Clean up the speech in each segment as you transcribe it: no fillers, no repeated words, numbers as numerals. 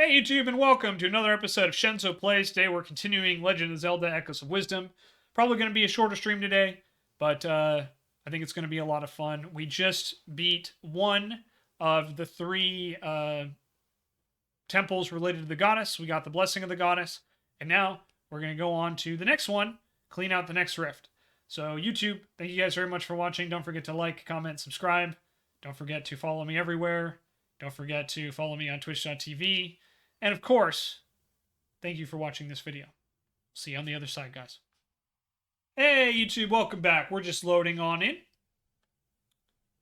Hey YouTube, and welcome to another episode of Shenzo Plays. Today we're continuing Legend of Zelda Echoes of Wisdom. Probably going to be a shorter stream today, but I think it's going to be a lot of fun. We just beat one of the three temples related to the goddess. We got the blessing of the goddess, and now we're going to go on to the next one, clean out the next rift. So YouTube, thank you guys very much for watching. Don't forget to like, comment, subscribe. Don't forget to follow me everywhere. Don't forget to follow me on twitch.tv. And of course, thank you for watching this video. See you on the other side, guys. Hey, YouTube, welcome back. We're just loading on in.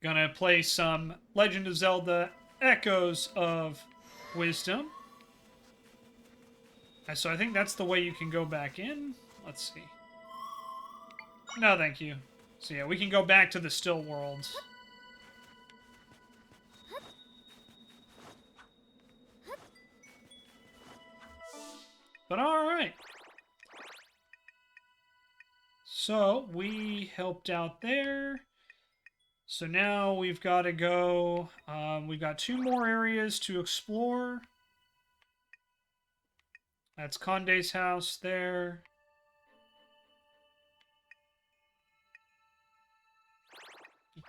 Gonna play some Legend of Zelda Echoes of Wisdom. So I think that's the way you can go back in. Let's see. No, thank you. So yeah, we can go back to the still worlds. But alright. So, we helped out there. So now we've got to go... we've got two more areas to explore. That's Conde's house there.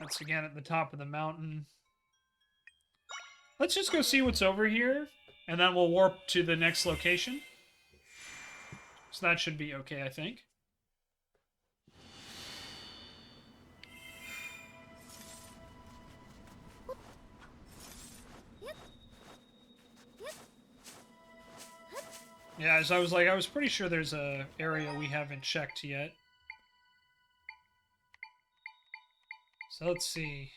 That's again at the top of the mountain. Let's just go see what's over here. And then we'll warp to the next location. So that should be okay, I think. Yeah, as I was pretty sure there's a area we haven't checked yet. So let's see.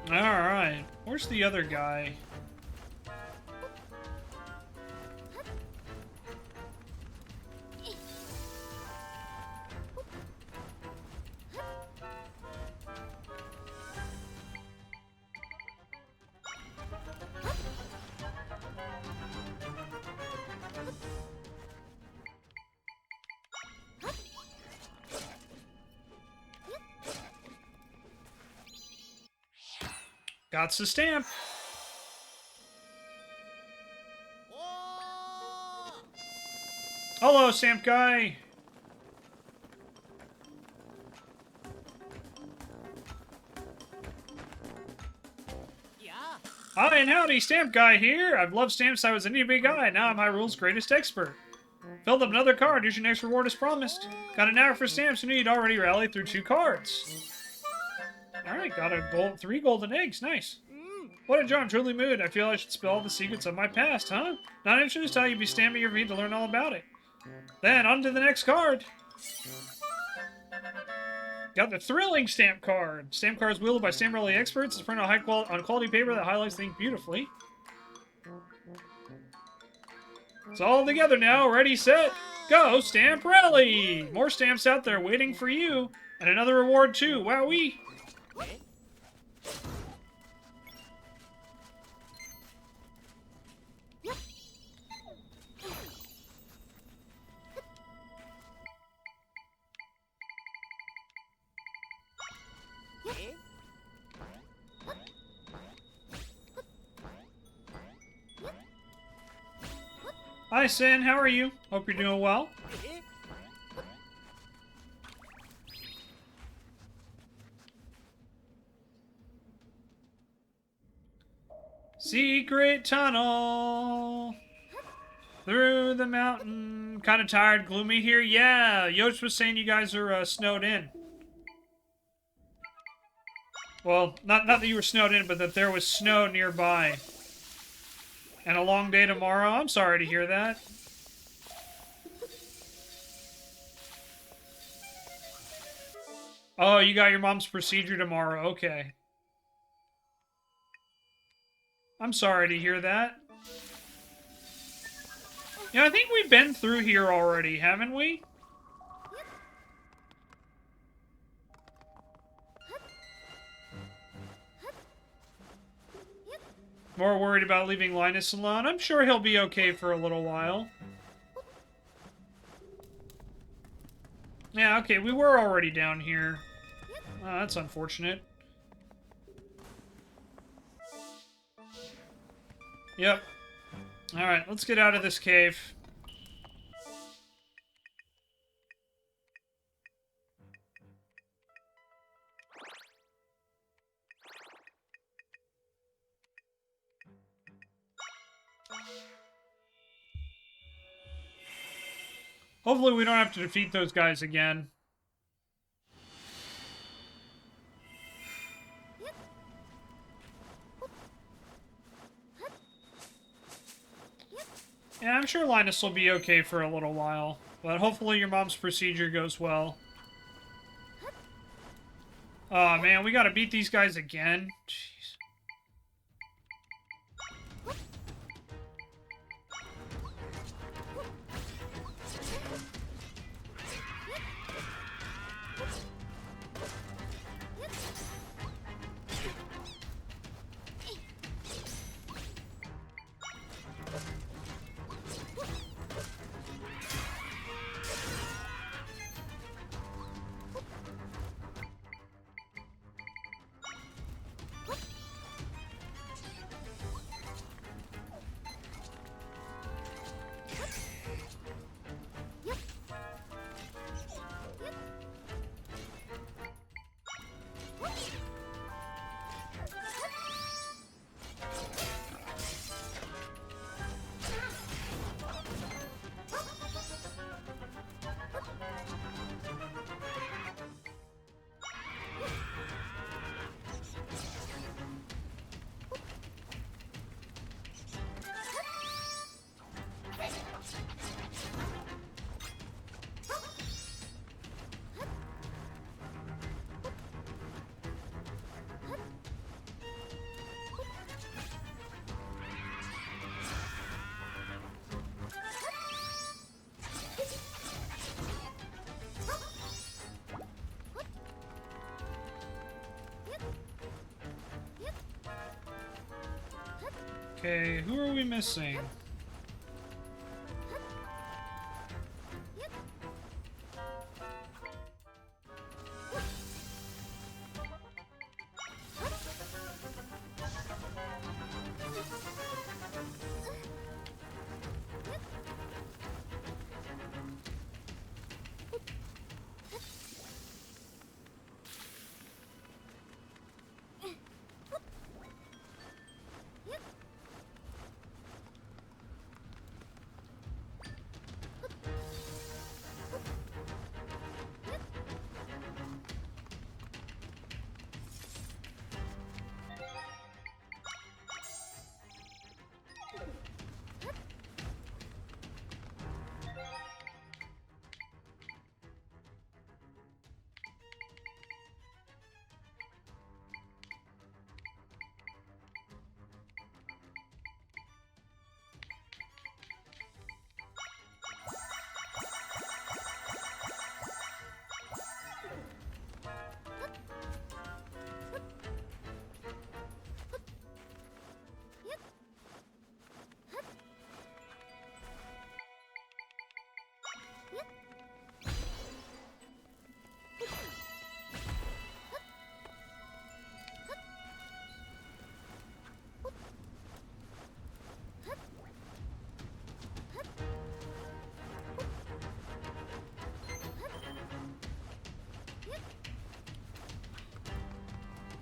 Alright. Where's the other guy? Got the stamp. Hello, stamp guy. Yeah. Hi and howdy, stamp guy here. I've loved stamps since I was an itty bitty guy. Now I'm Hyrule's greatest expert. Filled up another card. Here's your next reward as promised. Got an hour for stamps. You need already rallied through 2 cards. Alright, got a 3 golden eggs. Nice. What a joy, I'm truly moved. I feel I should spill all the secrets of my past, huh? Not interested to tell you, be stamping your feet to learn all about it. Then, on to the next card. Got the thrilling stamp card. Stamp cards wielded by stamp rally experts. It's printed on on quality paper that highlights the ink beautifully. It's all together now. Ready, set, go. Stamp rally. More stamps out there waiting for you. And another reward too. Wowee. Hi, Sin. How are you? Hope you're doing well. Secret tunnel through the mountain. Kind of tired, gloomy here. Yeah, Yosh was saying you guys are snowed in. Well, not that you were snowed in, but that there was snow nearby. And a long day tomorrow. I'm sorry to hear that. Oh, you got your mom's procedure tomorrow. Okay. I'm sorry to hear that. Yeah, I think we've been through here already, haven't we? More worried about leaving Linus alone? I'm sure he'll be okay for a little while. Yeah, okay, we were already down here. Oh, that's unfortunate. Yep. Alright, let's get out of this cave. Hopefully we don't have to defeat those guys again. Yeah, I'm sure Linus will be okay for a little while. But hopefully your mom's procedure goes well. Oh man, we gotta beat these guys again. Jeez. Okay, who are we missing?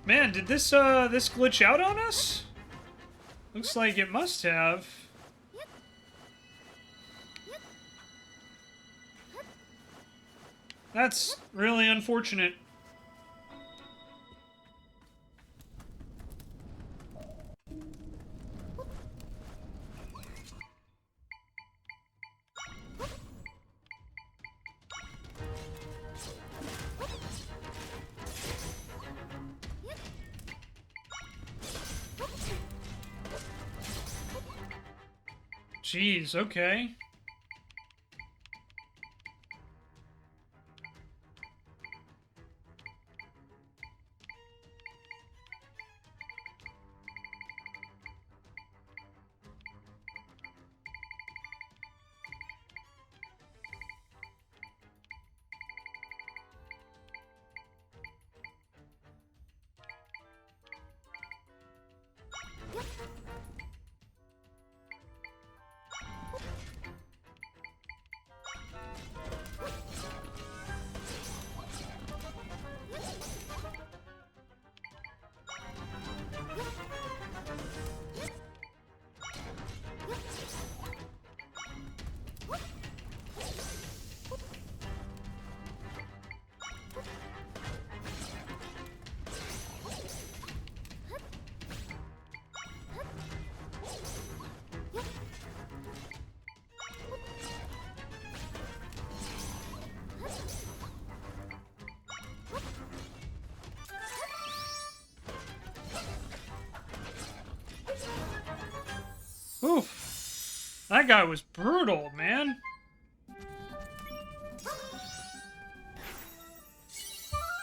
Man, did this glitch out on us? Looks like it must have. That's really unfortunate. Jeez, okay. Oof. That guy was brutal, man.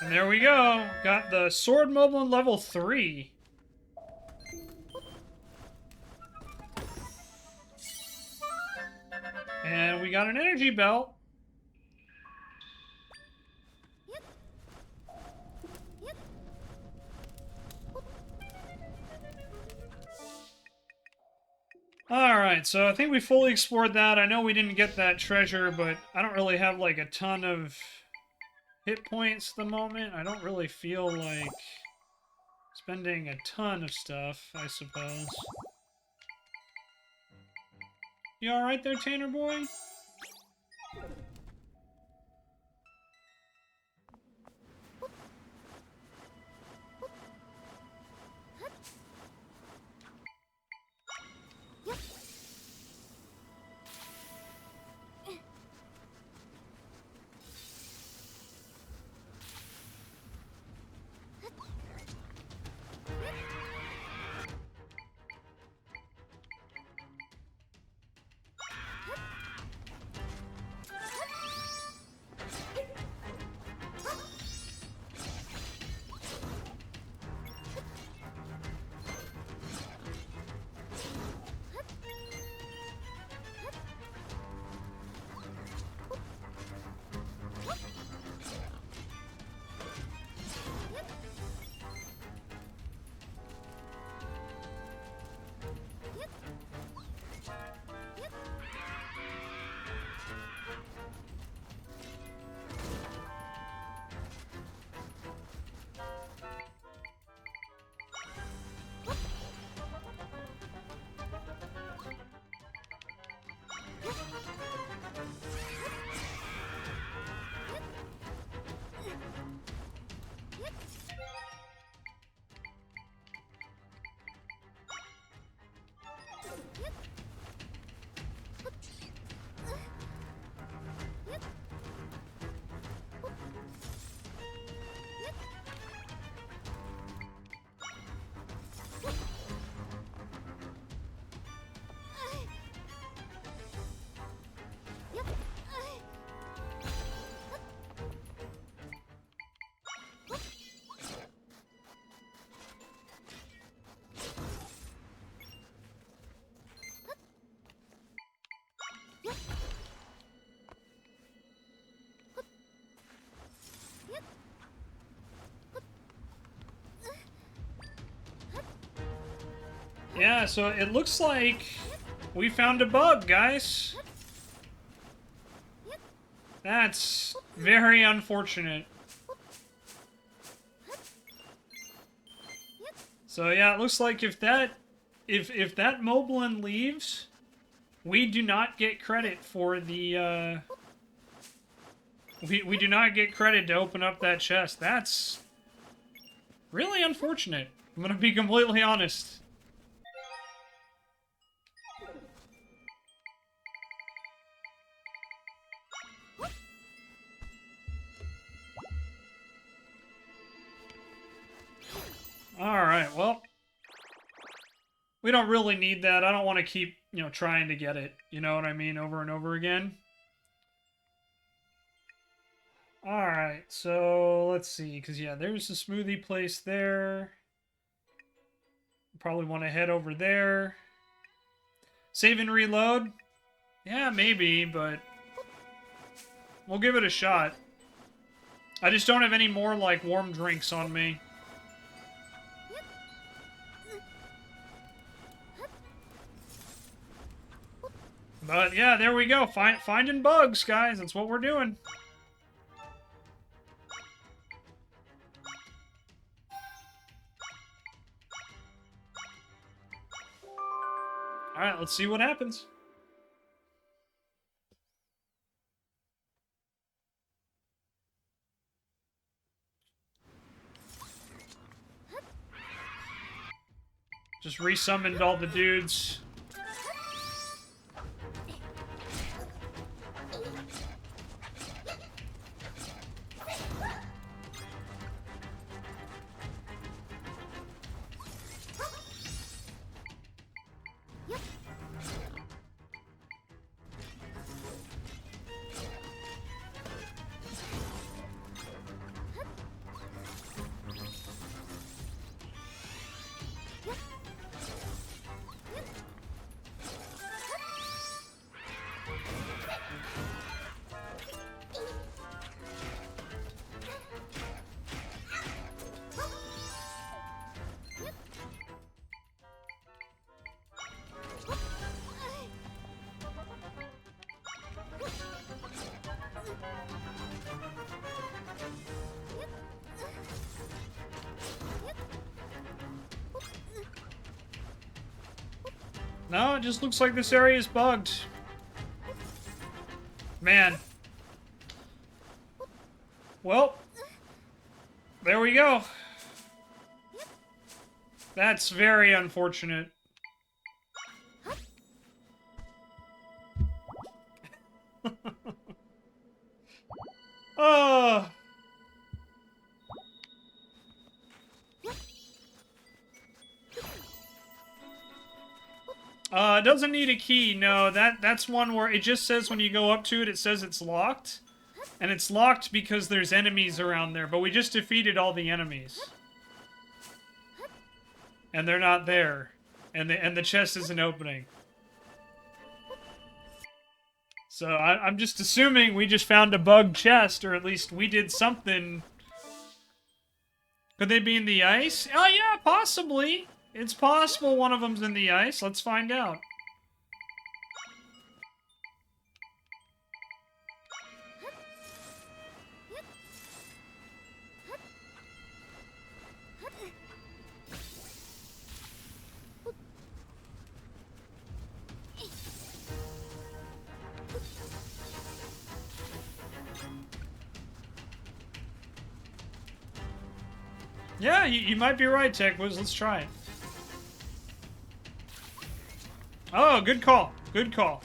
And there we go. Got the sword moblin level 3. And we got an energy belt. Alright, so I think we fully explored that. I know we didn't get that treasure, but I don't really have, like, a ton of hit points at the moment. I don't really feel like spending a ton of stuff, I suppose. You alright there, Tanner boy? Yeah, so it looks like we found a bug, guys. That's very unfortunate. So yeah, it looks like if that Moblin leaves, we do not get credit for the we do not get credit to open up that chest. That's really unfortunate. I'm gonna be completely honest. Alright, well, we don't really need that. I don't want to keep, you know, trying to get it. You know what I mean? Over and over again. Alright, so let's see. Because, yeah, there's the smoothie place there. Probably want to head over there. Save and reload? Yeah, maybe, but we'll give it a shot. I just don't have any more, like, warm drinks on me. But, yeah, there we go. Finding bugs, guys. That's what we're doing. Alright, let's see what happens. Just resummoned all the dudes. No, it just looks like this area is bugged. Man. Well, there we go. That's very unfortunate. Oh. It doesn't need a key. No, that's one where it just says when you go up to it, it says it's locked. And it's locked because there's enemies around there, but we just defeated all the enemies. And they're not there. And the chest isn't opening. So I'm just assuming we just found a bugged chest, or at least we did something. Could they be in the ice? Oh yeah, possibly. It's possible one of them's in the ice. Let's find out. Yeah, you might be right, TechWiz. Let's try it. Oh, good call. Good call.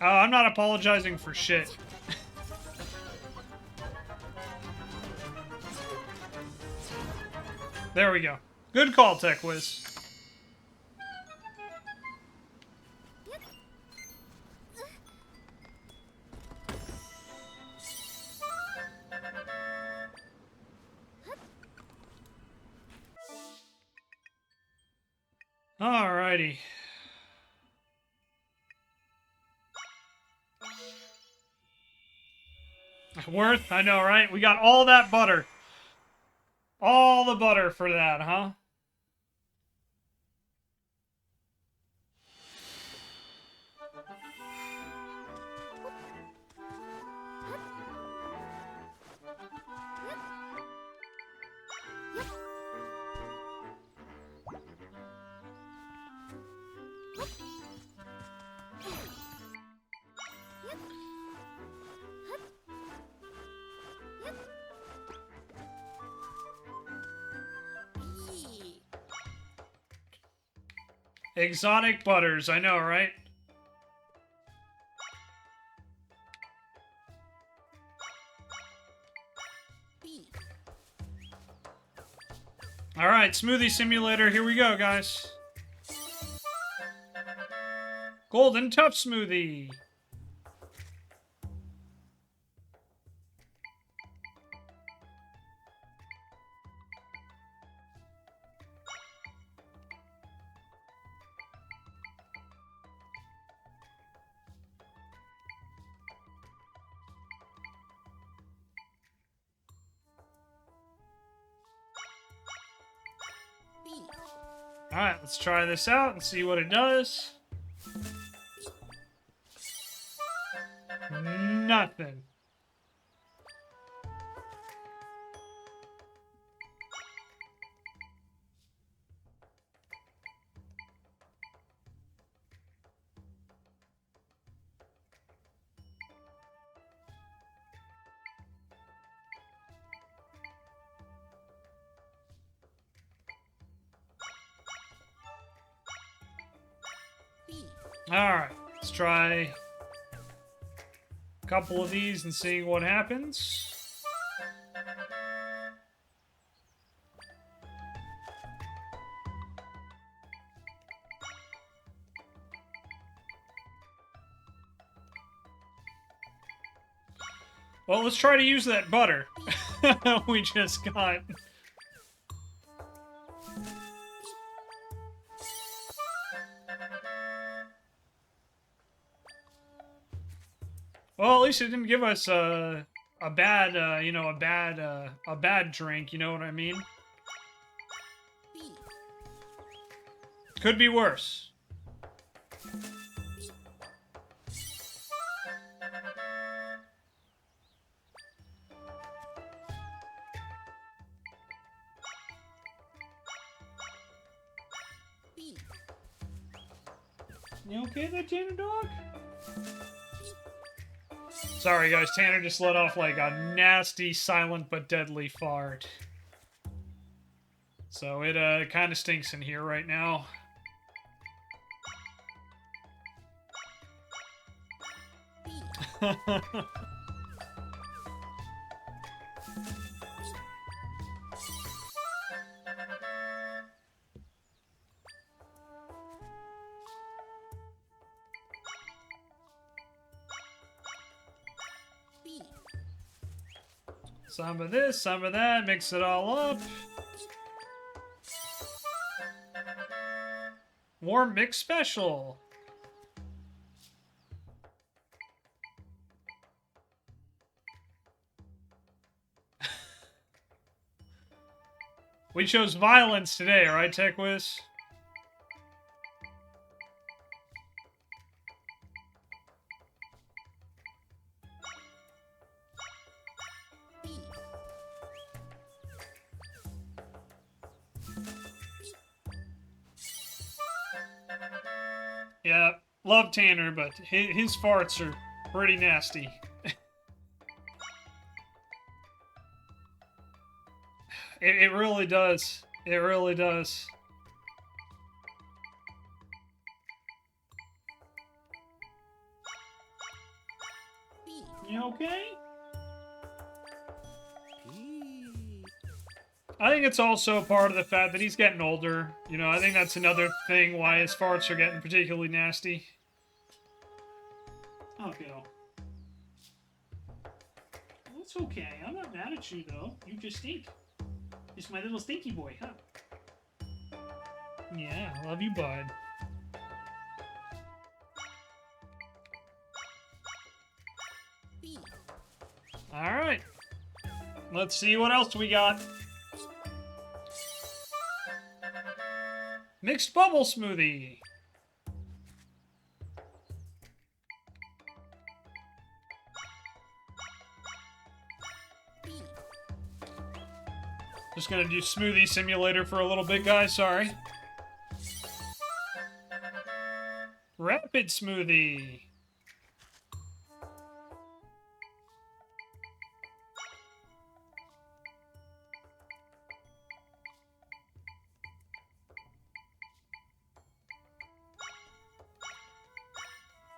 Oh, I'm not apologizing for shit. There we go. Good call, TechWiz. Alrighty. Worth? I know, right? We got all that butter. All the butter for that, huh? Yee. Exotic butters, I know, right? B. Alright, smoothie simulator, here we go, guys. Golden Tough Smoothie. B. Alright, let's try this out and see what it does. Nothing. B. Alright, let's try a couple of these and seeing what happens. Well, let's try to use that butter we just got. Well, at least it didn't give us a bad, a bad drink. You know what I mean? B. Could be worse. B. You okay there, Tanner dog? Sorry, guys. Tanner just let off like a nasty, silent but deadly fart. So it kind of stinks in here right now. B. B. Some of this, some of that, mix it all up. Warm mix special. We chose violence today, right, TechWiz? B. Yeah, love Tanner, but his farts are pretty nasty. It really does. It really does. B. You okay? P. I think it's also part of the fact that he's getting older. You know, I think that's another thing why his farts are getting particularly nasty. Oh, Bill. Well, it's okay. I'm not mad at you, though. You just stink. Just my little stinky boy, huh? Yeah, love you, bud. B. Alright. Let's see what else we got. Mixed bubble smoothie. B. Just gonna do smoothie simulator for a little bit, guys. Sorry. Rapid smoothie.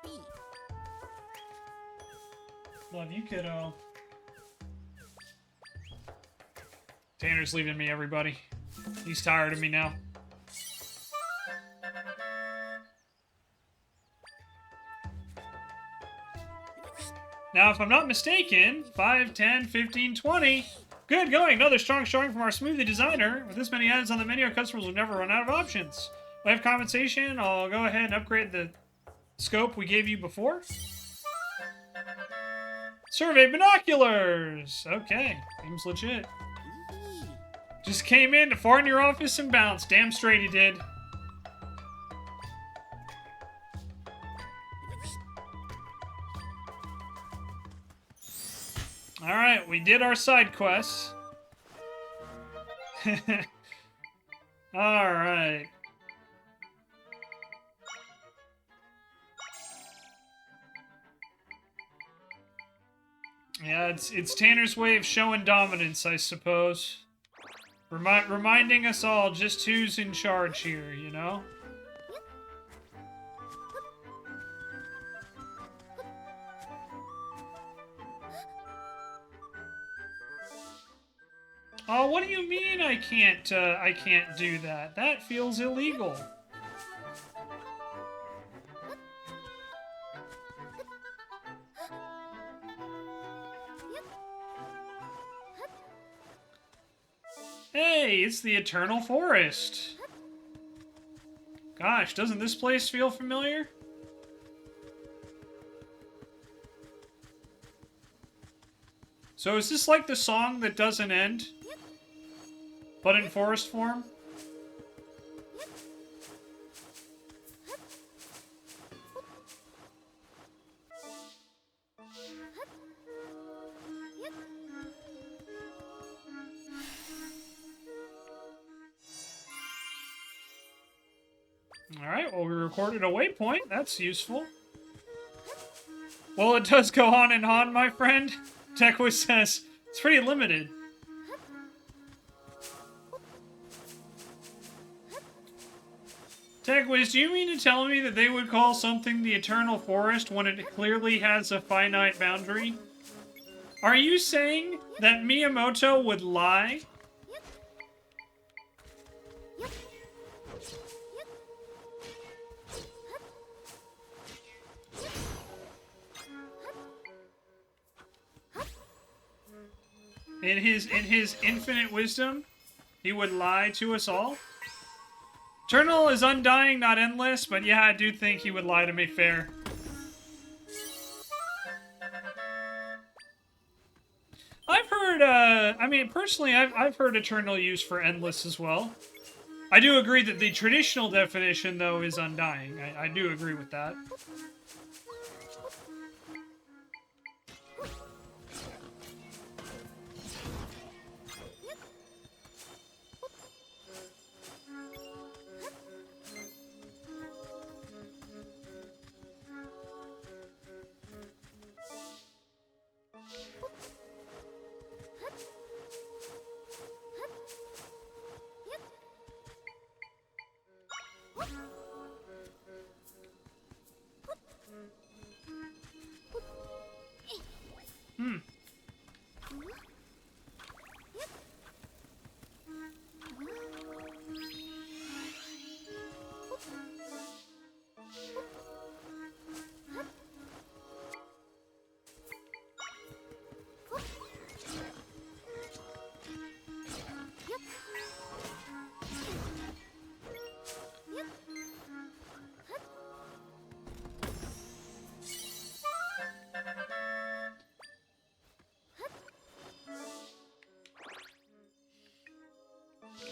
B. Love you, kiddo. Tanner's leaving me, everybody. He's tired of me now. Now, if I'm not mistaken, 5, 10, 15, 20. Good going. Another strong showing from our smoothie designer. With this many items on the menu, our customers will never run out of options. We have compensation. I'll go ahead and upgrade the scope we gave you before. Survey binoculars. Okay, seems legit. B. Just came in to fart in your office and bounced. Damn straight he did. Alright, we did our side quests. Alright. Yeah, it's Tanner's way of showing dominance, I suppose. Reminding us all just who's in charge here, you know? Oh, what do you mean I can't do that? That feels illegal. Hey, it's the Eternal Forest. Gosh, doesn't this place feel familiar? So is this like the song that doesn't end? But in forest form? Alright, well we recorded a waypoint. That's useful. Well, it does go on and on, my friend. Tekwiz says it's pretty limited. Tekwiz, do you mean to tell me that they would call something the Eternal Forest when it clearly has a finite boundary? Are you saying that Miyamoto would lie? In his infinite wisdom, he would lie to us all? Eternal is undying, not endless, but yeah, I do think he would lie to me fair. I've heard, I mean, personally, I've heard Eternal used for endless as well. I do agree that the traditional definition, though, is undying. I do agree with that.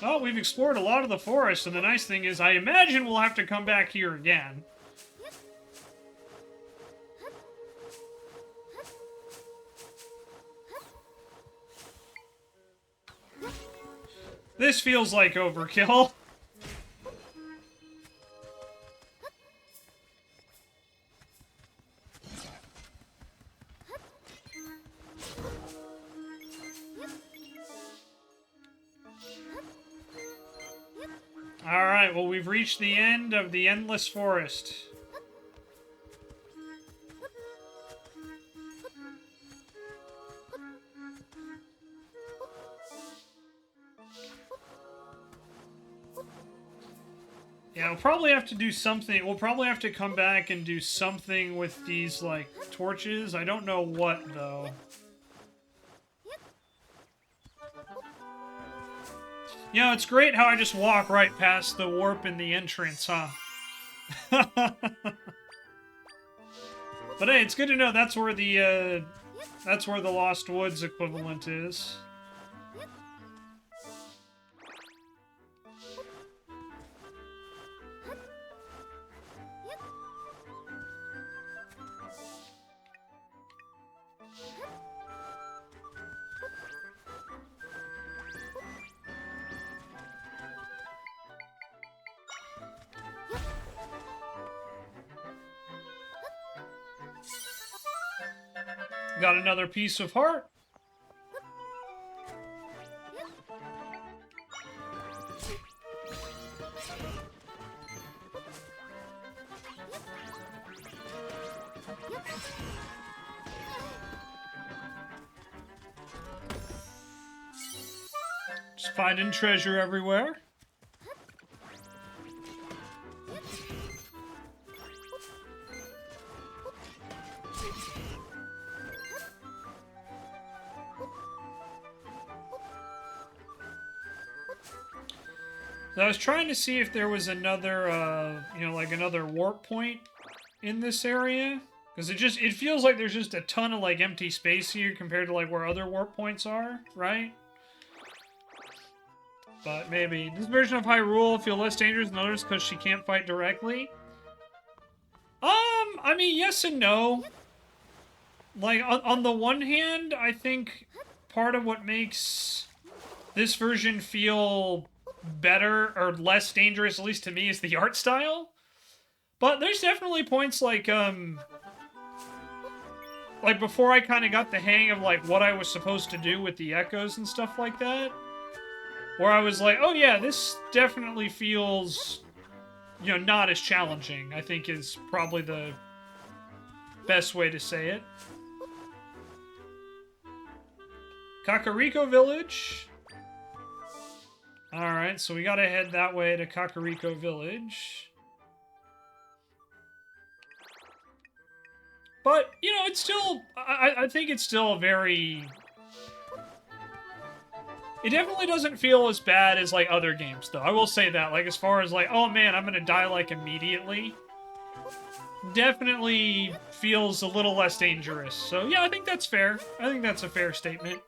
Well, we've explored a lot of the forest, and the nice thing is I imagine we'll have to come back here again. This feels like overkill. Alright, well, we've reached the end of the Endless Forest. Yeah, we'll probably have to do something. We'll probably have to come back and do something with these, like, torches. I don't know what, though. You know, it's great how I just walk right past the warp in the entrance, huh? But hey, it's good to know that's where the Lost Woods equivalent is. Got another piece of heart. Just finding treasure everywhere. So I was trying to see if there was another, you know, like another warp point in this area. Because it feels like there's just a ton of, like, empty space here compared to, like, where other warp points are, right? But maybe. This version of Hyrule feel less dangerous than others because she can't fight directly? I mean, yes and no. Like, on the one hand, I think part of what makes this version feel better or less dangerous, at least to me, is the art style. But there's definitely points like before I kind of got the hang of like what I was supposed to do with the echoes and stuff like that, where I was like, oh yeah, this definitely feels, you know, not as challenging, I think is probably the best way to say it. Kakariko Village. Alright, so we gotta head that way to Kakariko Village. But, you know, it's still... I think it's still a very... It definitely doesn't feel as bad as, like, other games, though. I will say that. Like, as far as, like, oh man, I'm gonna die, like, immediately. Definitely feels a little less dangerous. So, yeah, I think that's fair. I think that's a fair statement.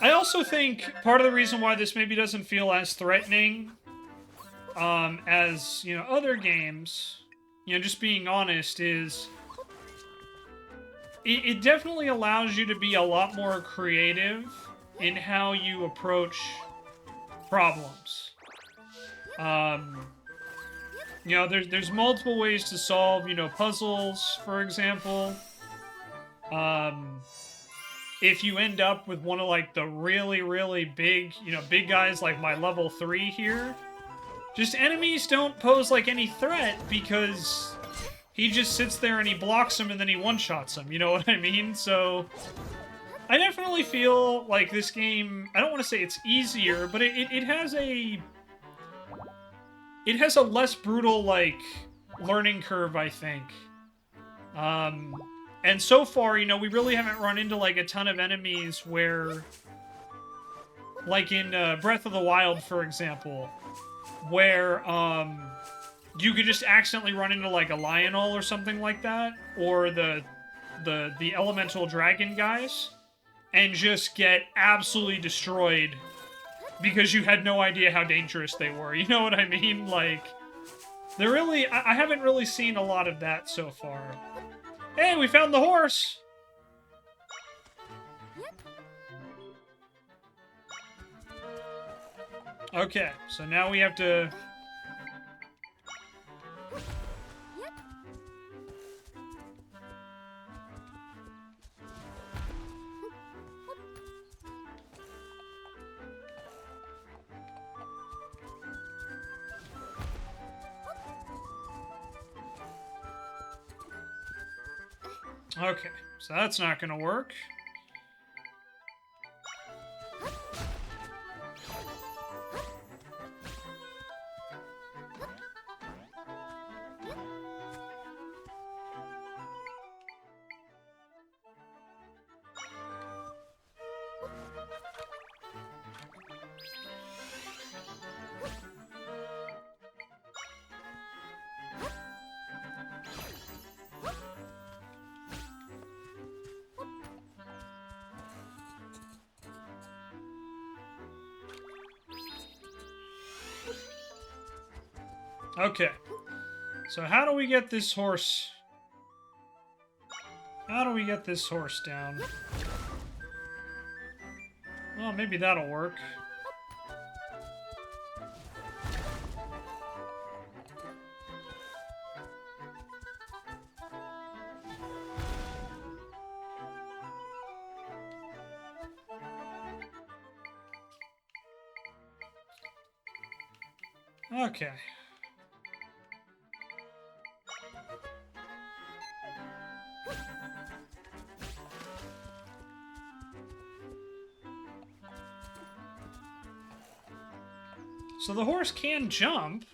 I also think part of the reason why this maybe doesn't feel as threatening as, you know, other games, you know, just being honest, is it definitely allows you to be a lot more creative in how you approach problems. You know, there's multiple ways to solve, you know, puzzles, for example. If you end up with one of, like, the really, really big, you know, big guys like my level 3 here, just enemies don't pose, like, any threat because he just sits there and he blocks them and then he one-shots them, you know what I mean? So, I definitely feel like this game, I don't want to say it's easier, but it has a... It has a less brutal, like, learning curve, I think. And so far, you know, we really haven't run into, like, a ton of enemies where... Like in Breath of the Wild, for example, where, you could just accidentally run into, like, a Lionel or something like that, or the elemental dragon guys, and just get absolutely destroyed because you had no idea how dangerous they were. You know what I mean? Like, they're really... I haven't really seen a lot of that so far. Hey, we found the horse! Okay, so now we have to... Okay, so that's not gonna work. Okay. So how do we get this horse... How do we get this horse down? Well, maybe that'll work. Okay. So the horse can jump.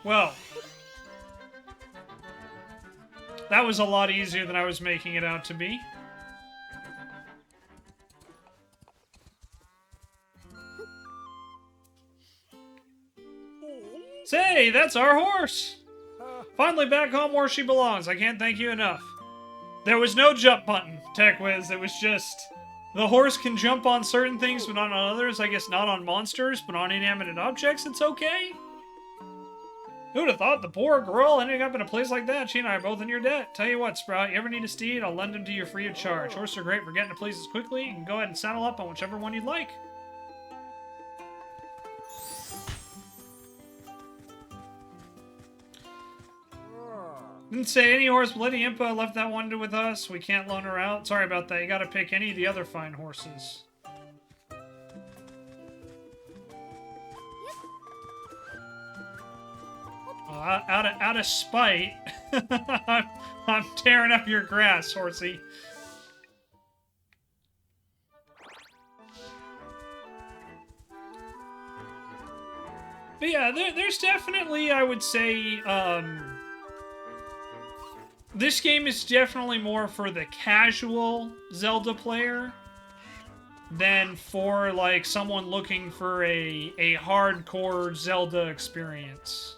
Well, that was a lot easier than I was making it out to be. Say, that's our horse! Finally back home where she belongs. I can't thank you enough. There was no jump button, TechWiz. It was just... The horse can jump on certain things, but not on others. I guess not on monsters, but on inanimate objects, it's okay. Who'd have thought the poor girl ending up in a place like that? She and I are both in your debt. Tell you what, Sprout, you ever need a steed, I'll lend him to you free of charge. Horses are great for getting to places quickly. You can go ahead and saddle up on whichever one you'd like. Didn't say any horse, but Lady Impa left that one with us. We can't loan her out. Sorry about that. You gotta pick any of the other fine horses. Out of spite, I'm tearing up your grass, horsey. But yeah, there's definitely, I would say, this game is definitely more for the casual Zelda player than for, like, someone looking for a hardcore Zelda experience.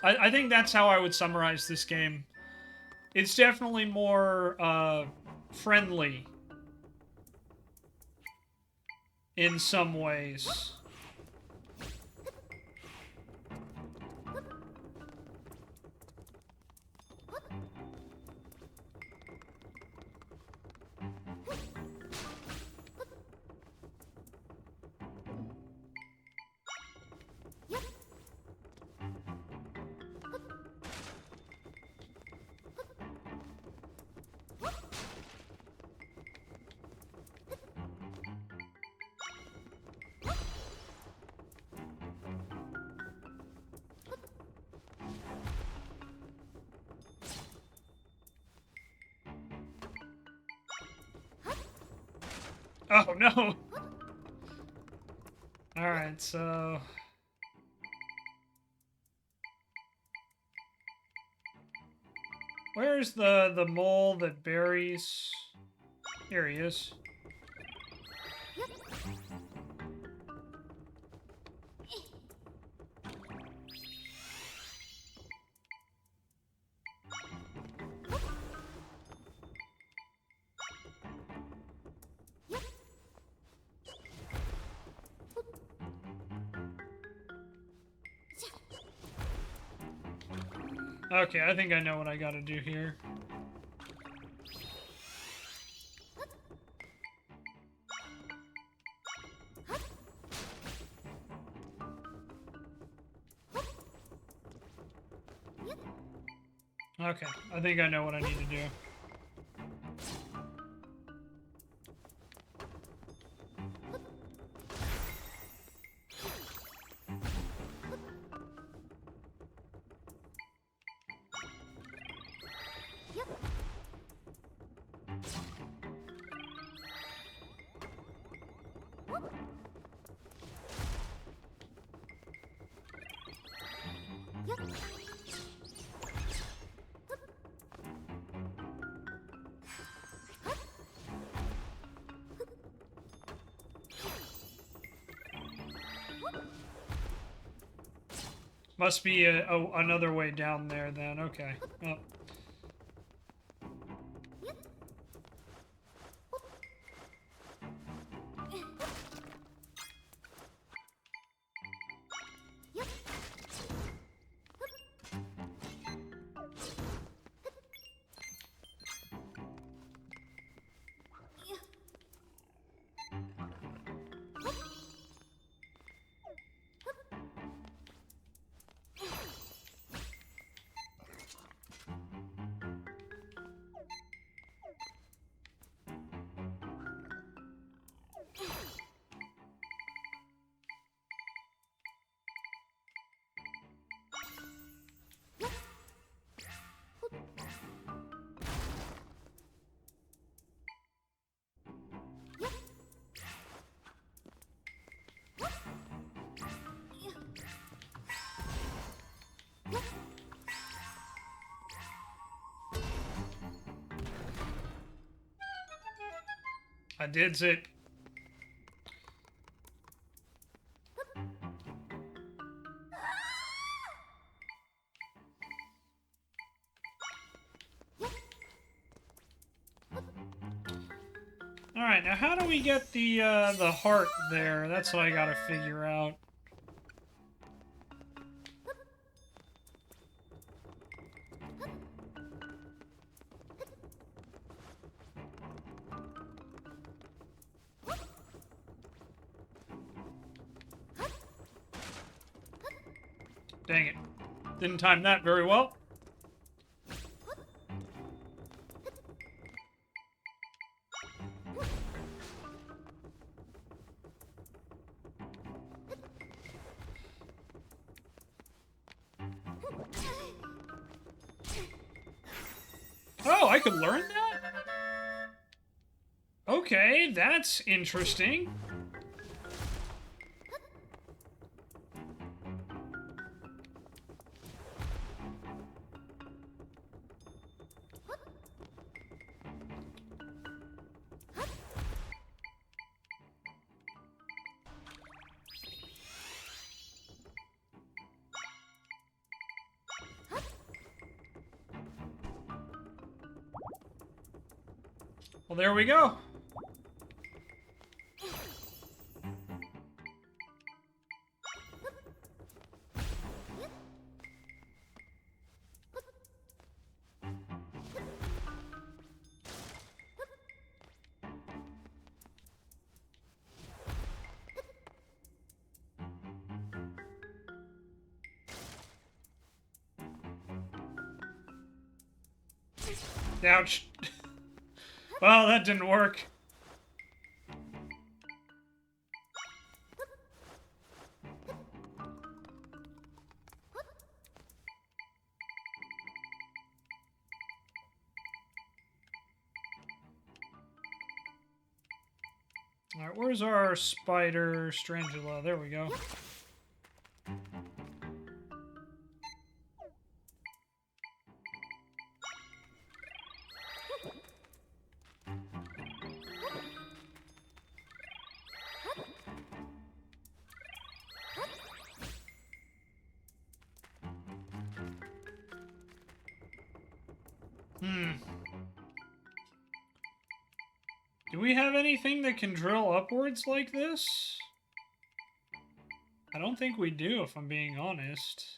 I think that's how I would summarize this game. It's definitely more friendly in some ways. Oh no! Alright, so... Where's the mole that buries? Here he is. Okay, I think I know what I gotta do here. Okay, I think I know what I need to do. Must be another way down there then. Okay. Oh. I did it. Alright, now how do we get the heart there? That's what I gotta figure out. Dang it. Didn't time that very well. Oh, I could learn that? Okay, that's interesting. Well, there we go. Ouch. Well, that didn't work. Alright, where's our spider strangula? There we go. Do we have anything that can drill upwards like this? I don't think we do, if I'm being honest.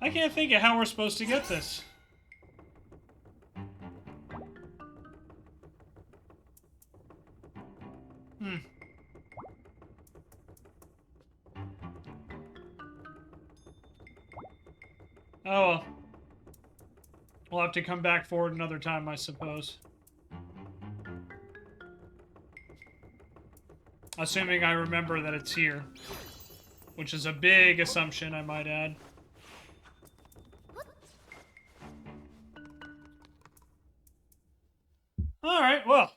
I can't think of how we're supposed to get this. Oh well. We'll have to come back for it another time, I suppose. Assuming I remember that it's here. Which is a big assumption, I might add. Alright, well.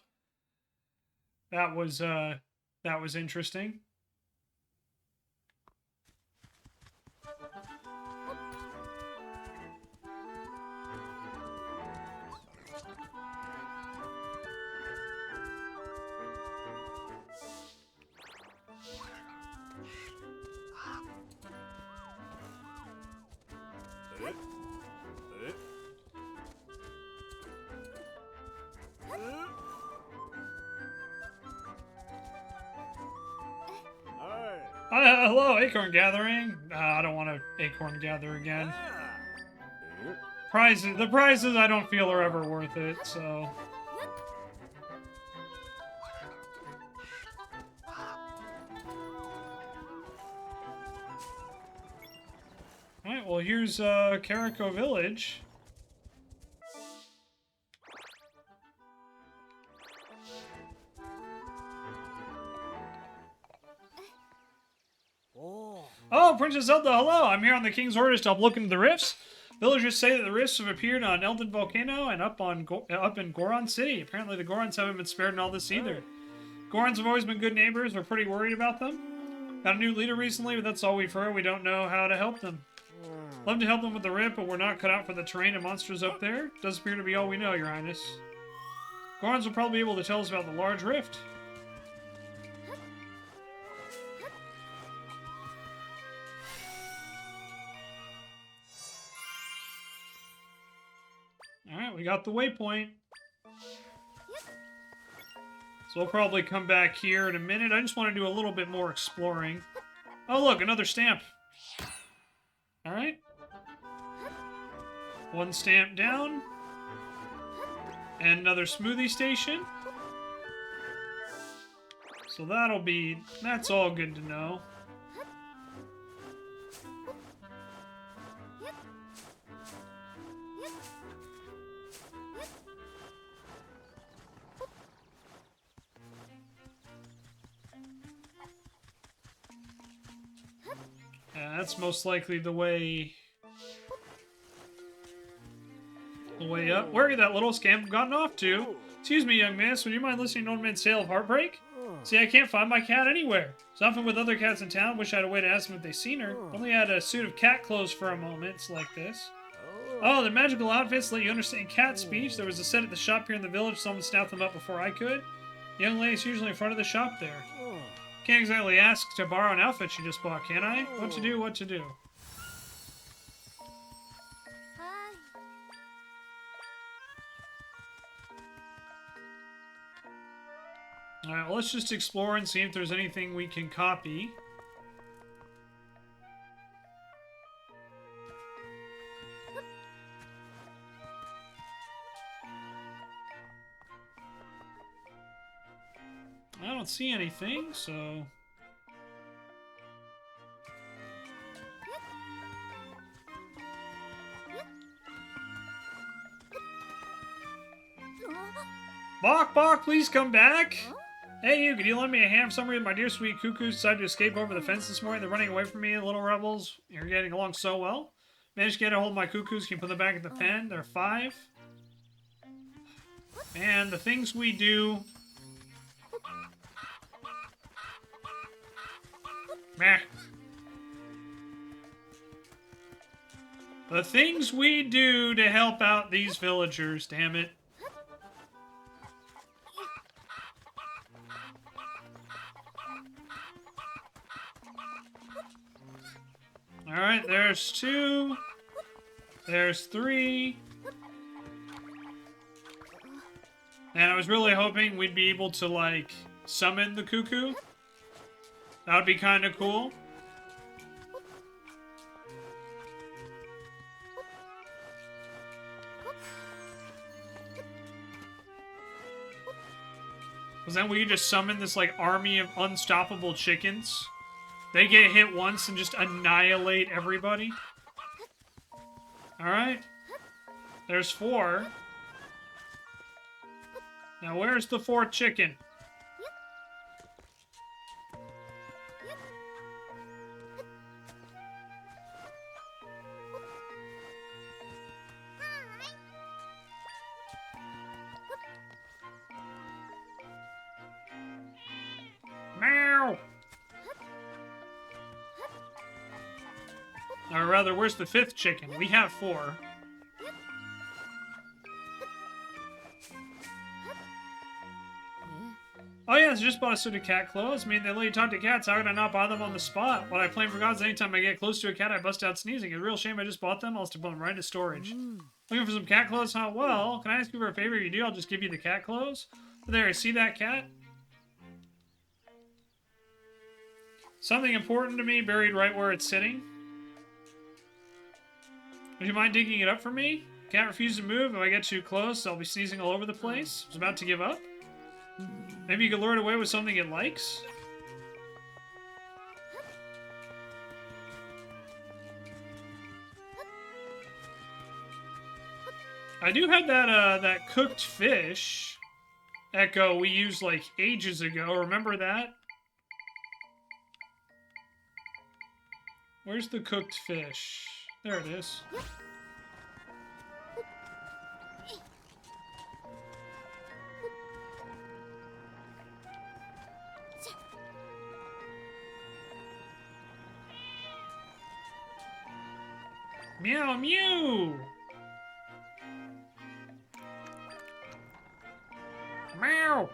That was interesting. Hello, acorn gathering. I don't want to acorn gather again. The prizes I don't feel are ever worth it, so. Alright, well here's Carico Village. Oh, Princess Zelda, hello! I'm here on the King's orders to help look into the rifts. Villagers say that the rifts have appeared on Elden Volcano and up in Goron City. Apparently the Gorons haven't been spared in all this either. Gorons have always been good neighbors. We're pretty worried about them. Got a new leader recently, but that's all we've heard. We don't know how to help them. Love to help them with the rift, but we're not cut out for the terrain and monsters up there. Does appear to be all we know, Your Highness. Gorons will probably be able to tell us about the large rift. Alright, we got the waypoint. So we'll probably come back here in a minute. I just want to do a little bit more exploring. Oh, look, another stamp. Alright. One stamp down. And another smoothie station. So that's all good to know. Yeah, that's most likely the way up. Where could that little scamp have gotten off to? Excuse me, young miss, would you mind listening to Old Man's tale of heartbreak? See, I can't find my cat anywhere. Was often with other cats in town. Wish I had a way to ask them if they've seen her. Only had a suit of cat clothes for a moment. It's like this. Oh, the magical outfits let you understand cat speech. There was a set at the shop here in the village. Someone snapped them up before I could. The young lady's usually in front of the shop there. Can't exactly ask to borrow an outfit she just bought, can I? What to do, what to do. Hi. Alright, well, let's just explore and see if there's anything we can copy. I don't see anything, so... Bok, Bok, please come back! Hey you, could you lend me a hand? For some reason my dear sweet cuckoos decided to escape over the fence this morning. They're running away from me, little rebels. You're getting along so well. Managed to get a hold of my cuckoos. Can you put them back in the pen? They're 5. And the things we do... Meh. The things we do to help out these villagers, damn it. Alright, there's 2. There's 3. And I was really hoping we'd be able to, like, summon the cuckoo. That would be kind of cool. Because then we could just summon this, like, army of unstoppable chickens. They get hit once and just annihilate everybody. Alright. There's 4. Now, where's the 4th chicken? Meow! Or rather, where's the 5th chicken? We have 4. Oh yeah, I just bought a suit of cat clothes. I mean, they let you talk to cats. How could I not buy them on the spot? What I claim for gods, anytime I get close to a cat, I bust out sneezing. It's a real shame I just bought them. I'll just put them right into storage. Looking for some cat clothes? Huh? Well, can I ask you for a favor? If you do, I'll just give you the cat clothes. There, see that cat? Something important to me buried right where it's sitting. Would you mind digging it up for me? Cat refused to move. If I get too close, I'll be sneezing all over the place. I was about to give up. Maybe you could lure it away with something it likes? I do have that cooked fish echo we used like ages ago. Remember that? Where's the cooked fish? There it is. Meow meow! Meow!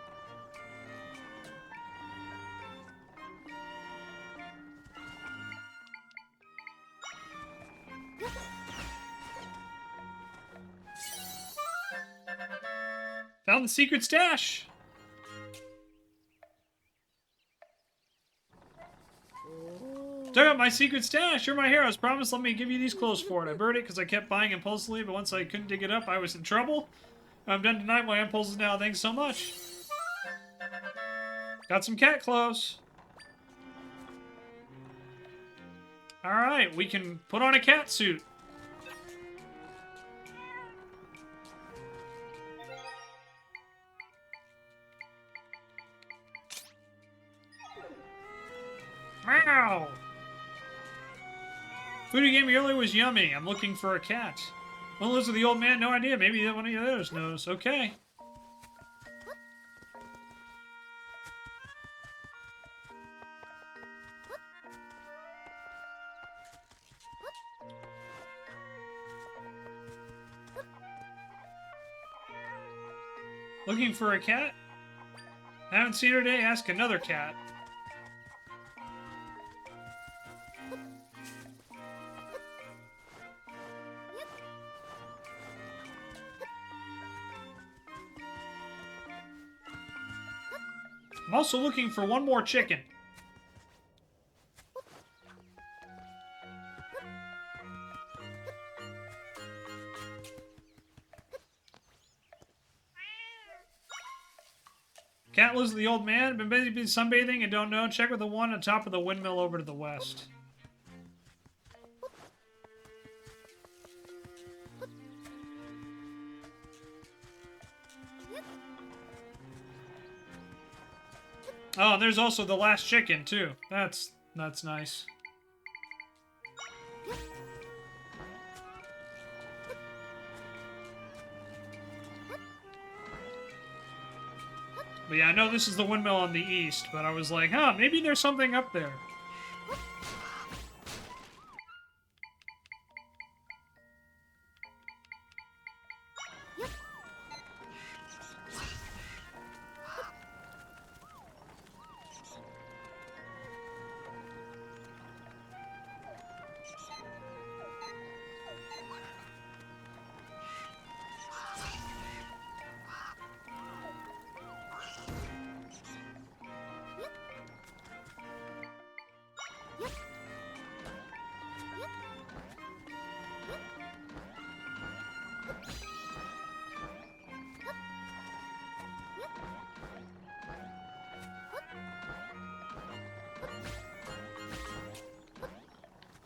Found the secret stash! Dug up my secret stash! You're my heroes. Promise let me give you these clothes for it. I buried it because I kept buying impulsively, but once I couldn't dig it up, I was in trouble. I'm done tonight. My impulse is now. Thanks so much. Got some cat clothes. Alright, we can put on a cat suit. Meow! Food you gave me earlier was yummy. I'm looking for a cat. One lives with the old man? No idea. Maybe one of the others knows. Okay. Looking for a cat? Haven't seen her today. Ask another cat. I'm also looking for one more chicken. Cat lives with the old man. Been busy sunbathing and don't know. Check with the one on top of the windmill over to the west. Oh, and there's also the last chicken, too. That's nice. But yeah, I know this is the windmill on the east, but I was like, huh, maybe there's something up there.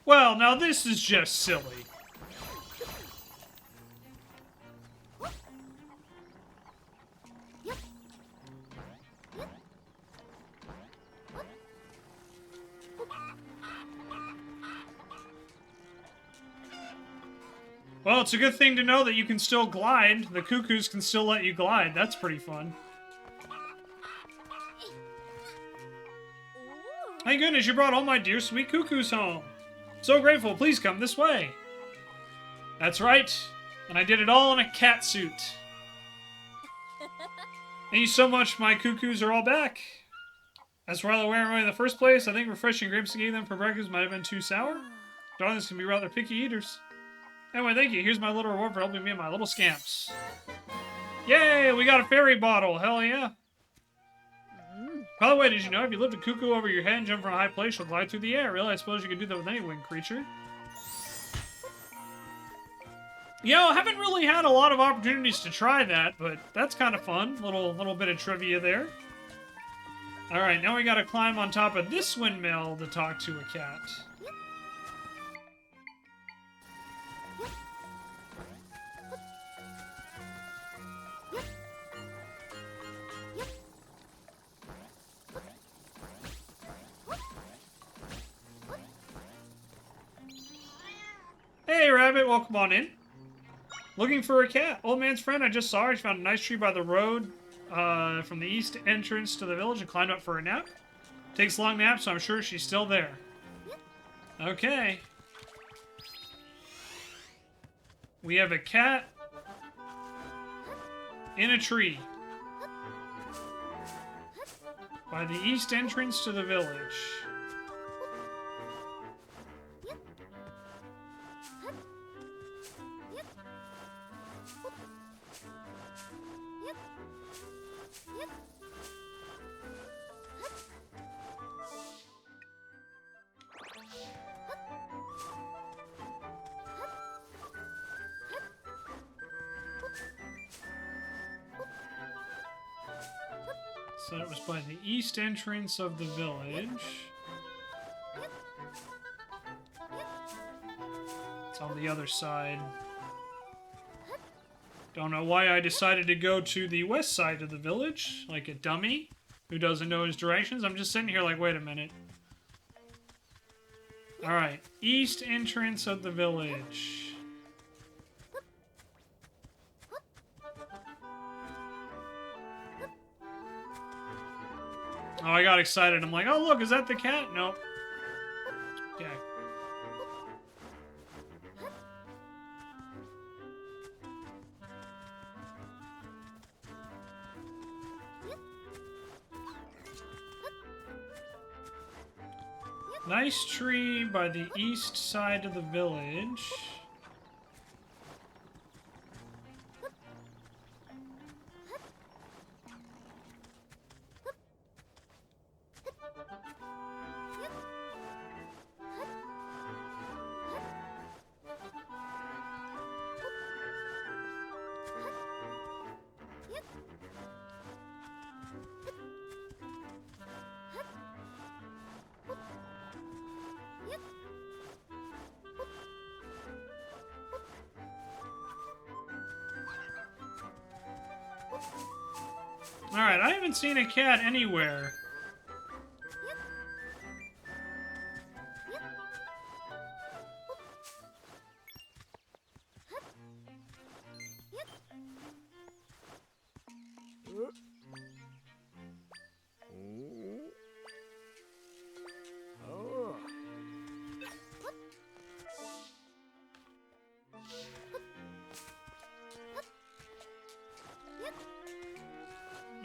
Well, now this is just silly. Well, it's a good thing to know that you can still glide. The cuckoos can still let you glide. That's pretty fun. Thank goodness you brought all my dear sweet cuckoos home. So grateful. Please come this way. That's right. And I did it all in a cat suit. Thank you so much. My cuckoos are all back. As for why they weren't away in the first place, I think refreshing grapes I gave them for breakfast might have been too sour. Darlings can be rather picky eaters. Anyway, thank you. Here's my little reward for helping me and my little scamps. Yay! We got a fairy bottle. Hell yeah. By the way, did you know if you lift a cuckoo over your head and jump from a high place, she'll glide through the air? Really? I suppose you can do that with any winged creature. You know, I haven't really had a lot of opportunities to try that, but that's kind of fun. Little bit of trivia there. Alright, now we gotta climb on top of this windmill to talk to a cat. Hey, Rabbit, welcome on in. Looking for a cat. Old man's friend, I just saw her. She found a nice tree by the road from the east entrance to the village and climbed up for a nap. Takes long naps, so I'm sure she's still there. Okay. We have a cat in a tree by the east entrance to the village. So it was by the east entrance of the village. It's on the other side. Don't know why I decided to go to the west side of the village, like a dummy who doesn't know his directions. I'm just sitting here like, wait a minute. Alright, east entrance of the village. Oh, I got excited. I'm like, oh, look, is that the cat? Nope. Okay. Nice tree by the east side of the village. Alright, I haven't seen a cat anywhere.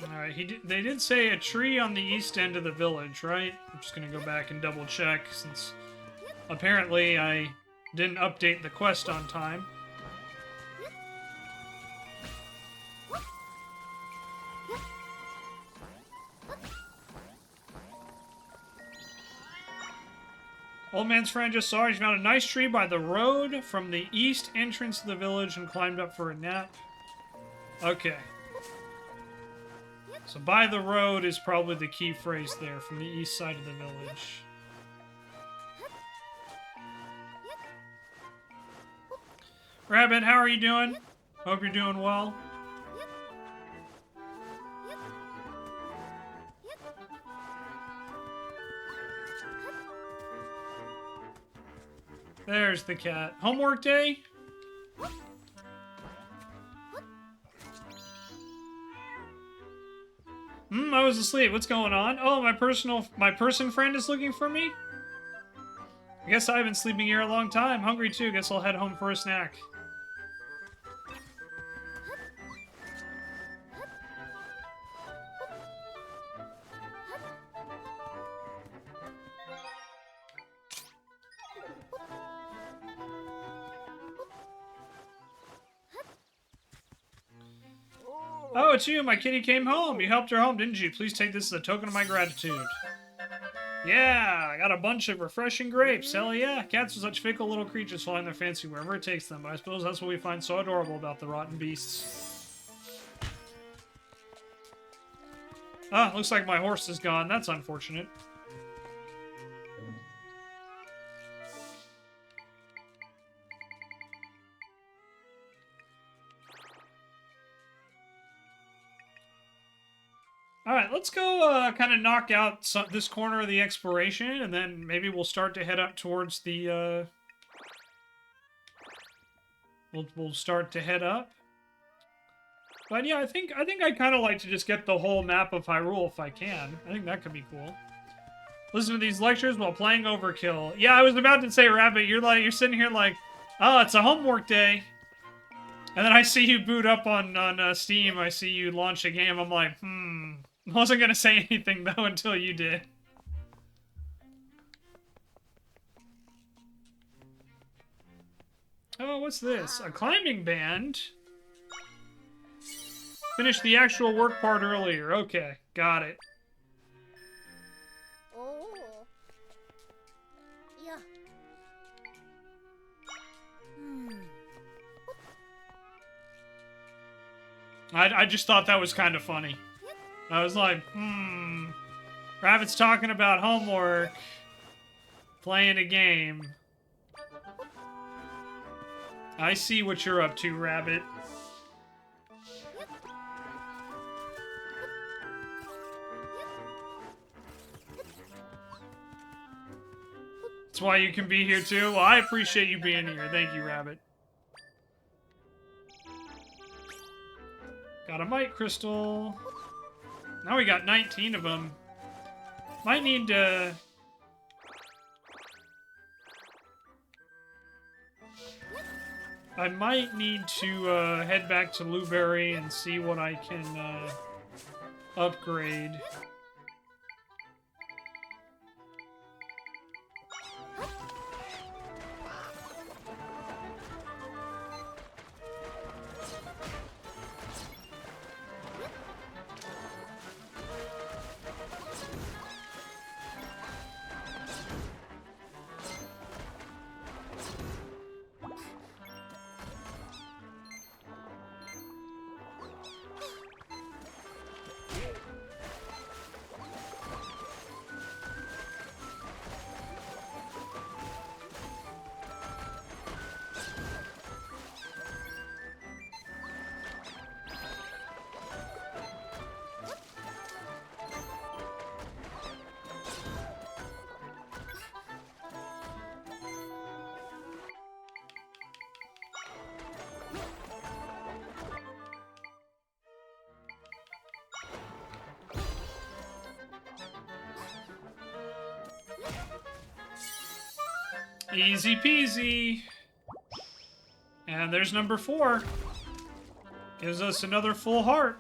Alright, they did say a tree on the east end of the village, right? I'm just gonna go back and double check since apparently I didn't update the quest on time. Old man's friend just saw he found a nice tree by the road from the east entrance of the village and climbed up for a nap. Okay. So by the road is probably the key phrase there, from the east side of the village. Rabbit, how are you doing? Hope you're doing well. There's the cat. Homework day? I was asleep. What's going on? Oh, my person friend is looking for me? I guess I've been sleeping here a long time. Hungry too. Guess I'll head home for a snack. Oh, it's you. My kitty came home. You helped her home, didn't you? Please take this as a token of my gratitude. Yeah, I got a bunch of refreshing grapes. Hell yeah. Cats are such fickle little creatures flying their fancy wherever it takes them. But I suppose that's what we find so adorable about the rotten beasts. Ah, looks like my horse is gone. That's unfortunate. Alright, let's go kind of knock out this corner of the exploration, and then maybe we'll start to head up towards the... We'll start to head up. But yeah, I think I'd kind of like to just get the whole map of Hyrule if I can. I think that could be cool. Listen to these lectures while playing Overkill. Yeah, I was about to say, Rabbit, you're sitting here like, oh, it's a homework day. And then I see you boot up on Steam. I see you launch a game. I'm like, I wasn't gonna say anything, though, until you did. Oh, what's this? A climbing band? Finished the actual work part earlier. Okay, got it. Oh. Yeah. I just thought that was kind of funny. I was like, Rabbit's talking about homework, playing a game. I see what you're up to, Rabbit. That's why you can be here too. Well, I appreciate you being here. Thank you, Rabbit. Got a Might Crystal. Now we got 19 of them. Might need to... I might need to head back to Blueberry and see what I can upgrade. Easy peasy. And there's number 4. Gives us another full heart.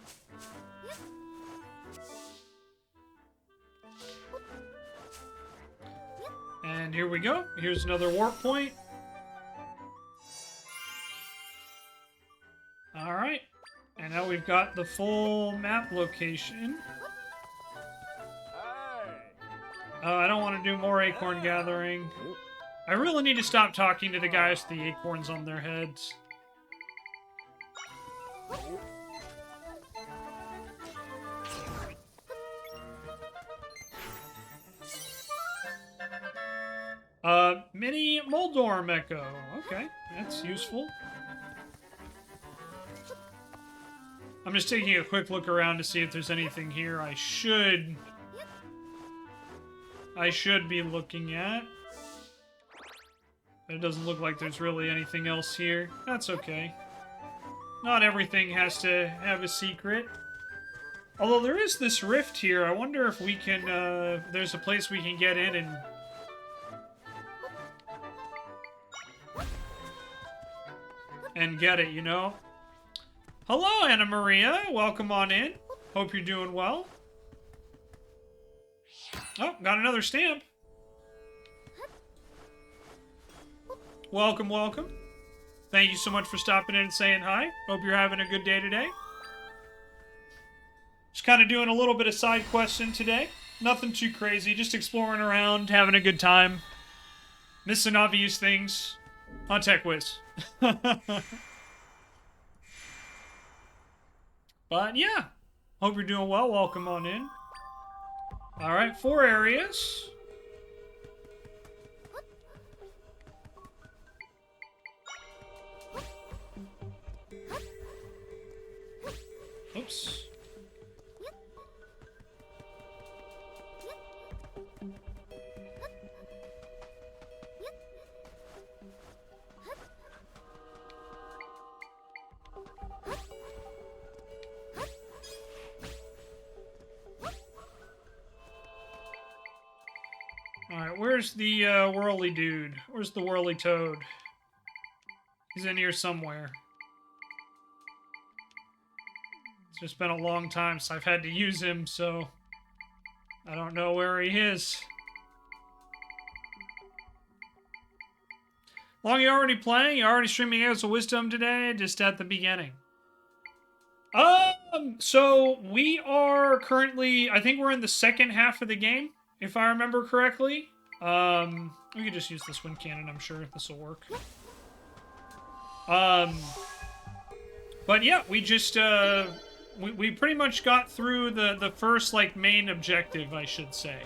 And here we go. Here's another warp point. Alright. And now we've got the full map location. Oh, I don't want to do more acorn gathering. I really need to stop talking to the guys with the acorns on their heads. Mini Moldorm Echo. Okay, that's useful. I'm just taking a quick look around to see if there's anything here I should be looking at. But it doesn't look like there's really anything else here. That's okay. Not everything has to have a secret. Although there is this rift here. I wonder if we can, there's a place we can get in and get it, you know? Hello, Anna Maria. Welcome on in. Hope you're doing well. Oh, got another stamp. Welcome, welcome. Thank you so much for stopping in and saying hi. Hope you're having a good day today. Just kind of doing a little bit of side questing today. Nothing too crazy, just exploring around, having a good time. Missing obvious things on Tech Whiz. But yeah, hope you're doing well. Welcome on in. Alright, 4 areas. Oops. Alright, where's the whirly dude? Where's the whirly toad? He's in here somewhere. It's just been a long time since I've had to use him, so I don't know where he is. Long you already playing? You already streaming Eggs of Wisdom today? Just at the beginning. So we are currently, I think we're in the second half of the game, if I remember correctly. We could just use this wind cannon, I'm sure this will work. But yeah, we just, we pretty much got through the first, like, main objective, I should say.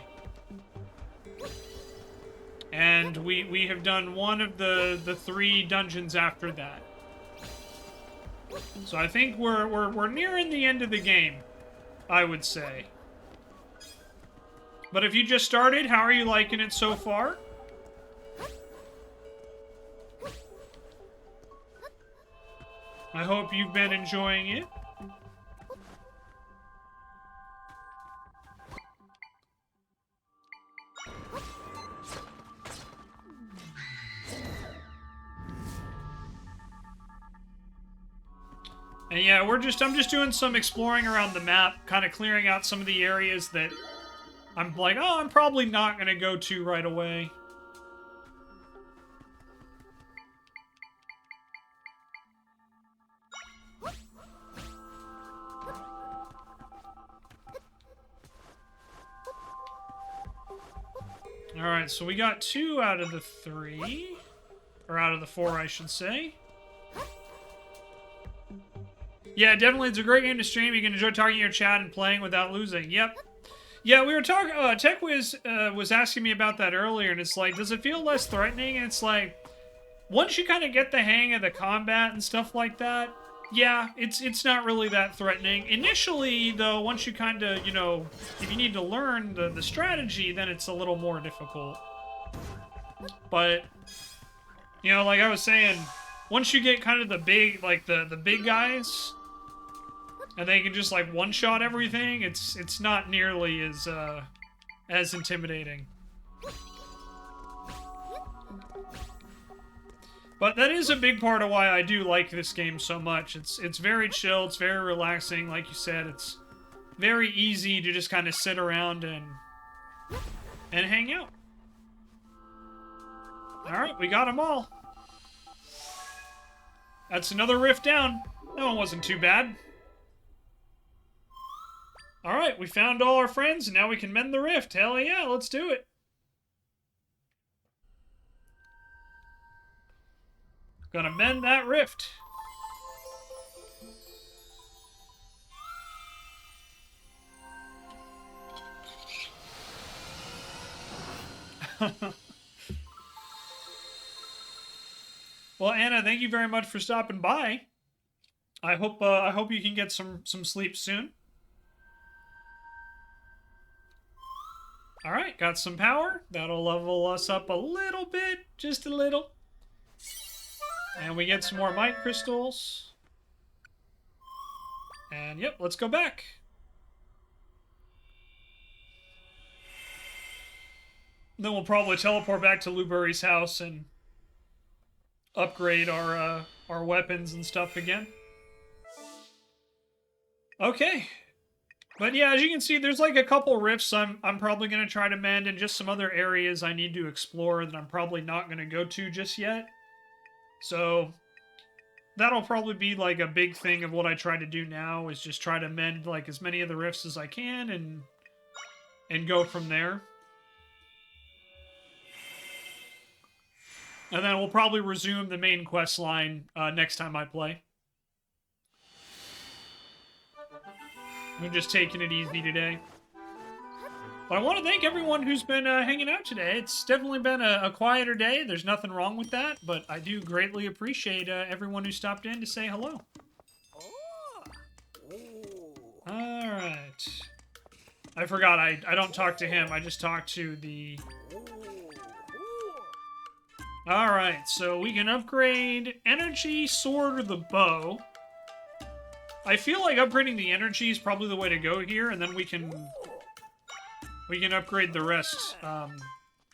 And we have done one of the 3 dungeons after that. So I think we're nearing the end of the game, I would say. But if you just started, how are you liking it so far? I hope you've been enjoying it. And yeah, I'm just doing some exploring around the map, kind of clearing out some of the areas that I'm like, oh, I'm probably not going to go to right away. Alright, so we got 2 out of the 3. Or out of the 4, I should say. Yeah, definitely, it's a great game to stream. You can enjoy talking to your chat and playing without losing. Yep. Yeah, we were talking, TechWiz was asking me about that earlier, and it's like, does it feel less threatening? And it's like, once you kind of get the hang of the combat and stuff like that, yeah, it's not really that threatening. Initially, though, once you kind of, you know, if you need to learn the strategy, then it's a little more difficult. But, you know, like I was saying, once you get kind of the big, like, the big guys, and they can just, like, one-shot everything, it's not nearly as intimidating. But that is a big part of why I do like this game so much. It's very chill, it's very relaxing, like you said. It's very easy to just kind of sit around and hang out. Alright, we got them all. That's another rift down. That one wasn't too bad. Alright, we found all our friends, and now we can mend the rift. Hell yeah, let's do it. Gonna mend that rift. Well, Anna, thank you very much for stopping by. I hope you can get some sleep soon. All right, got some power. That'll level us up a little bit, just a little. And we get some more might crystals. And yep, let's go back. Then we'll probably teleport back to Lubury's house and upgrade our weapons and stuff again. Okay. But yeah, as you can see, there's like a couple rifts I'm probably going to try to mend, and just some other areas I need to explore that I'm probably not going to go to just yet. So that'll probably be like a big thing of what I try to do now, is just try to mend like as many of the rifts as I can and go from there. And then we'll probably resume the main quest line next time I play. I'm just taking it easy today. But I want to thank everyone who's been hanging out today. It's definitely been a quieter day. There's nothing wrong with that, but I do greatly appreciate everyone who stopped in to say hello. Alright. I forgot, I don't talk to him. I just talk to the... Alright, so we can upgrade energy, sword, or the bow. I feel like upgrading the energy is probably the way to go here, and then we can upgrade the rest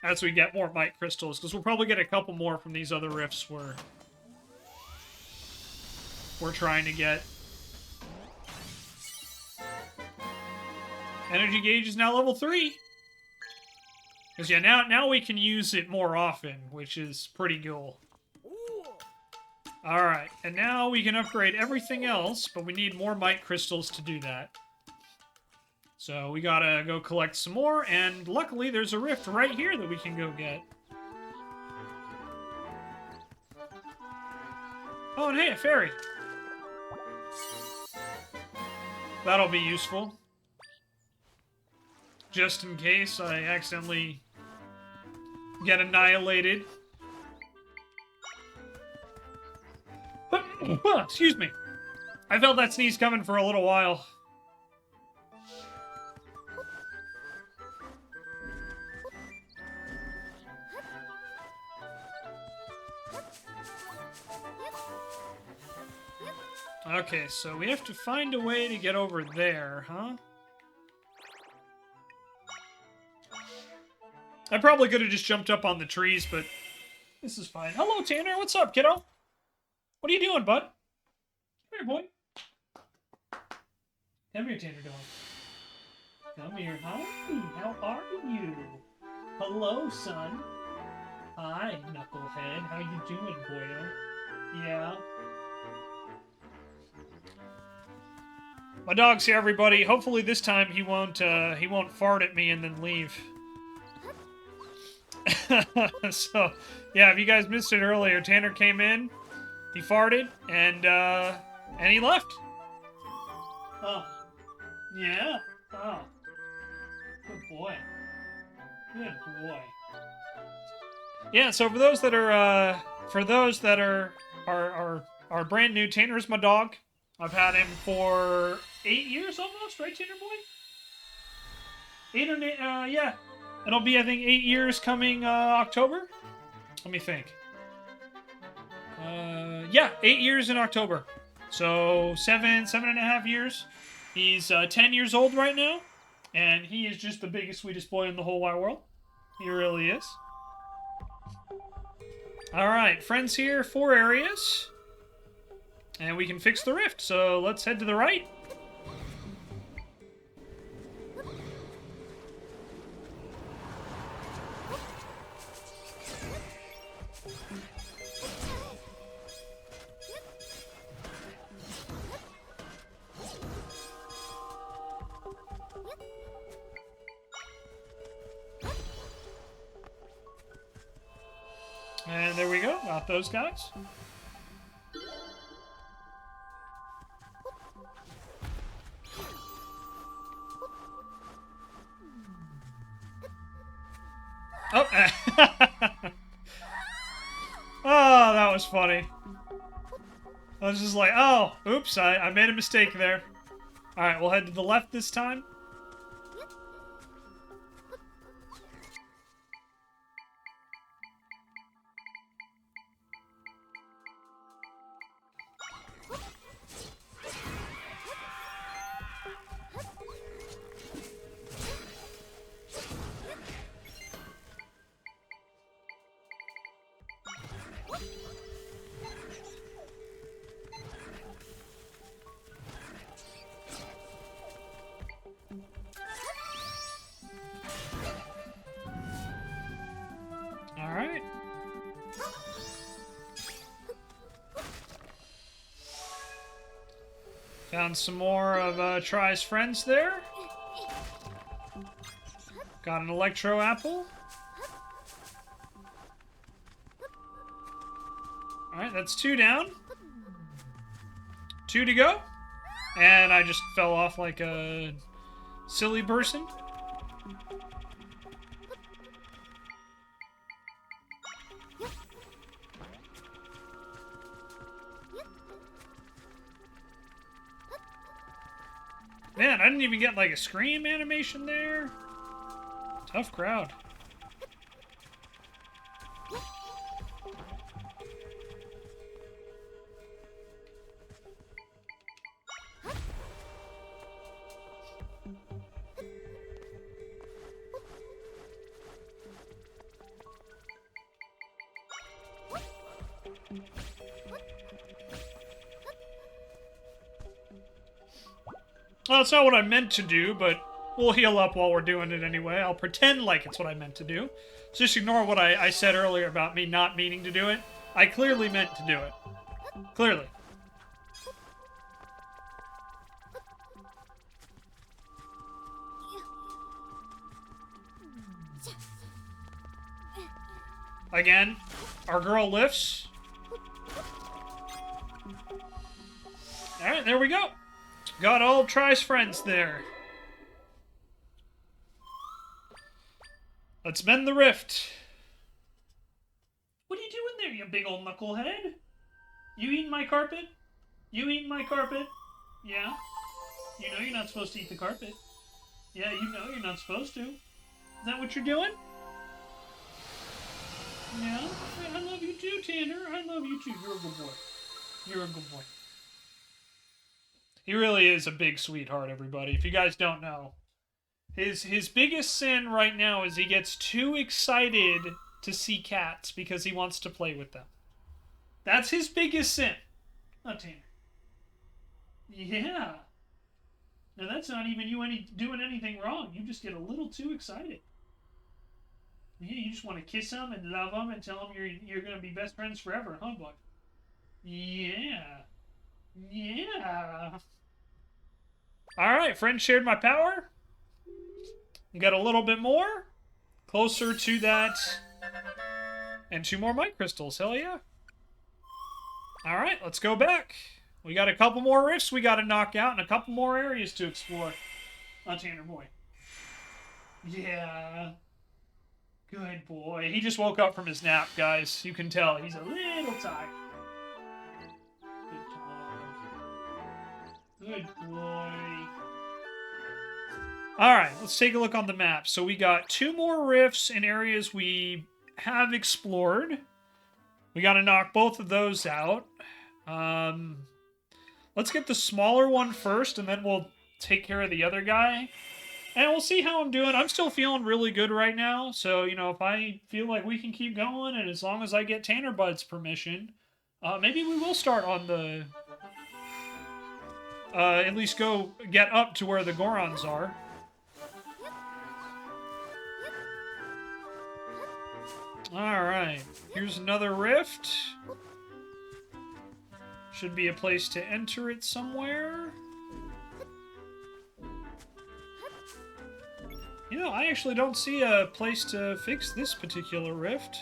as we get more might crystals, because we'll probably get a couple more from these other rifts we're trying to get. Energy gauge is now level 3. Because yeah, now we can use it more often, which is pretty cool. Alright, and now we can upgrade everything else, but we need more might crystals to do that. So we gotta go collect some more, and luckily there's a rift right here that we can go get. Oh, and hey, a fairy. That'll be useful. Just in case I accidentally get annihilated. Excuse me. I felt that sneeze coming for a little while. Okay, so we have to find a way to get over there, huh? I probably could have just jumped up on the trees, but this is fine. Hello, Tanner. What's up, kiddo? What are you doing, bud? Come here, boy. Come here, Tanner dog. Come here. Hi. How are you? Hello, son. Hi, knucklehead. How you doing, boyo? Yeah. My dog's here, everybody. Hopefully this time he won't fart at me and then leave. So, yeah, if you guys missed it earlier, Tanner came in, he farted, and he left. Oh. Yeah? Oh. Good boy. Good boy. Yeah, so for those that are brand new, Tanner's my dog. I've had him for 8 years almost, right, Tanner boy? 8 or 9, yeah. It'll be, I think, 8 years coming October. Let me think. Yeah, 8 years in October. So 7.5 years. He's 10 years old right now, and he is just the biggest, sweetest boy in the whole wide world. He really is. All right, friends here, 4 areas. And we can fix the rift, so let's head to the right. And there we go, got those guys. Oh, oh, that was funny. I was just like, oh, oops, I made a mistake there. Alright, we'll head to the left this time. Alright. Found some more of Try's friends there. Got an Electro Apple. Alright, that's 2 down. 2 to go. And I just fell off like a silly person. Man, I didn't even get like a scream animation there. Tough crowd. Well, it's not what I meant to do, but we'll heal up while we're doing it anyway. I'll pretend like it's what I meant to do. So just ignore what I said earlier about me not meaning to do it. I clearly meant to do it. Clearly. Again, our girl lifts. Alright, there we go. Got all Try's friends there. Let's mend the rift. What are you doing there, you big old knucklehead? You eating my carpet? You eating my carpet? Yeah? You know you're not supposed to eat the carpet. Yeah, you know you're not supposed to. Is that what you're doing? Yeah? I love you too, Tanner. I love you too. You're a good boy. You're a good boy. He really is a big sweetheart, everybody. If you guys don't know. His biggest sin right now is he gets too excited to see cats because he wants to play with them. That's his biggest sin. Oh, Tanner. Yeah. Now that's not even you doing anything wrong. You just get a little too excited. Yeah, you just want to kiss him and love him and tell him you're going to be best friends forever, huh, bud? Yeah. Yeah. All right, friend shared my power. You got a little bit more. Closer to that. And 2 more mic crystals. Hell yeah. All right, let's go back. We got a couple more rifts we got to knock out and a couple more areas to explore. Oh, Tanner boy. Yeah. Good boy. He just woke up from his nap, guys. You can tell he's a little tired. Good boy. Alright, let's take a look on the map. So we got 2 more rifts in areas we have explored. We got to knock both of those out. Let's get the smaller one first, and then we'll take care of the other guy. And we'll see how I'm doing. I'm still feeling really good right now. So, you know, if I feel like we can keep going, and as long as I get Tanner Bud's permission, maybe we will start on the... at least go get up to where the Gorons are. Alright, here's another rift. Should be a place to enter it somewhere. You know, I actually don't see a place to fix this particular rift.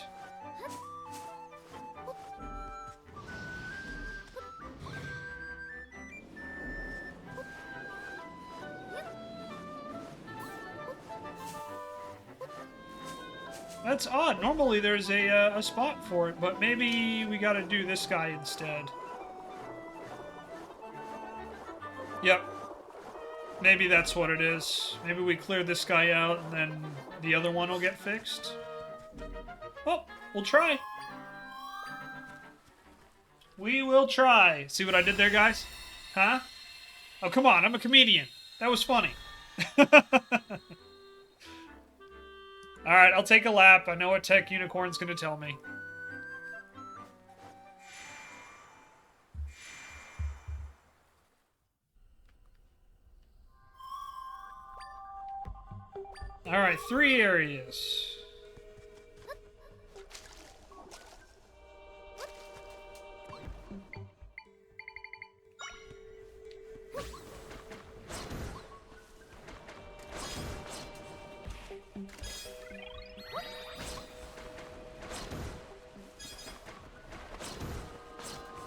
That's odd. Normally there's a spot for it, but maybe we gotta do this guy instead. Yep. Maybe that's what it is. Maybe we clear this guy out and then the other one will get fixed. Well, we'll try. We will try. See what I did there, guys? Huh? Oh, come on. I'm a comedian. That was funny. Alright, I'll take a lap. I know what Tech Unicorn's gonna tell me. Alright, 3 areas.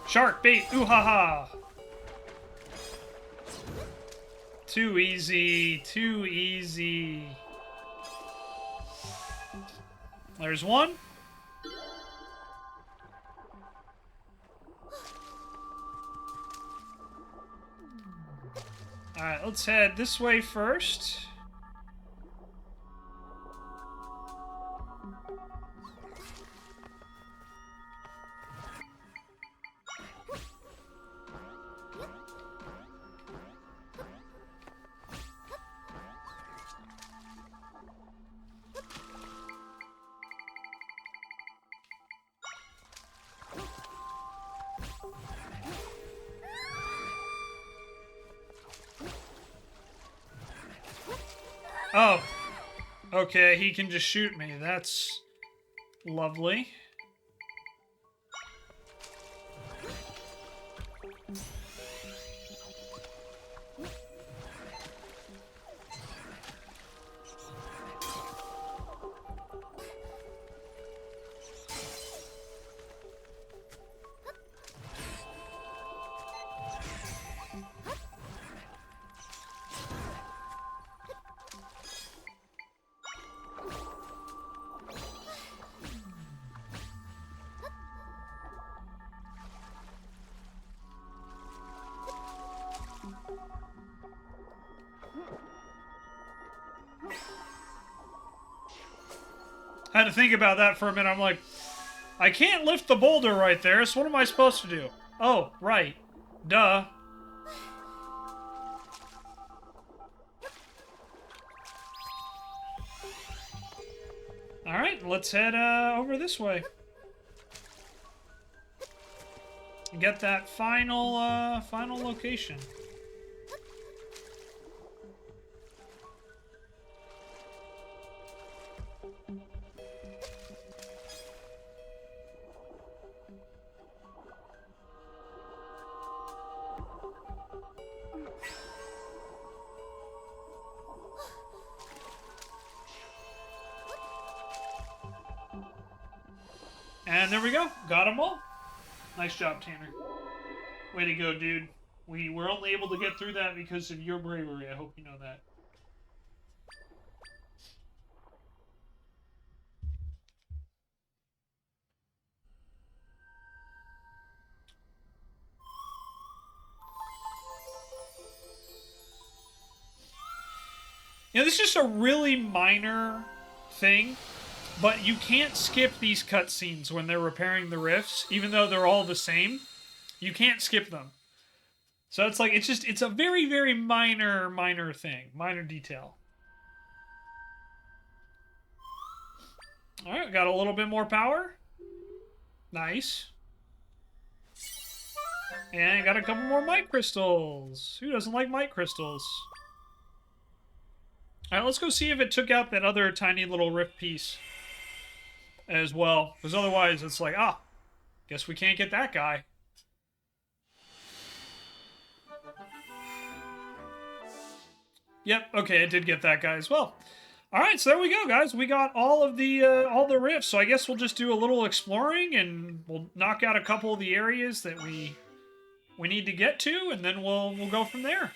Shark bait, ooh ha ha! Too easy, too easy. There's one. Alright, let's head this way first. Oh. Okay, he can just shoot me. That's lovely. had to think about that for a minute. I'm like, I can't lift the boulder right there, so what am I supposed to do? Oh, right. Duh. Alright, let's head over this way. Get that final location. And there we go. Got them all. Nice job, Tanner. Way to go, dude. We were only able to get through that because of your bravery. I hope you know that. This is just a really minor thing, but you can't skip these cutscenes when they're repairing the rifts, even though they're all the same. You can't skip them. So it's like, it's a very, very minor thing. Minor detail. Alright, got a little bit more power. Nice. And got a couple more might crystals. Who doesn't like might crystals? Alright, let's go see if it took out that other tiny little rift piece as well. Because otherwise it's like, guess we can't get that guy. Yep, okay, it did get that guy as well. Alright, so there we go, guys. We got all the rifts, so I guess we'll just do a little exploring, and we'll knock out a couple of the areas that we need to get to, and then we'll go from there.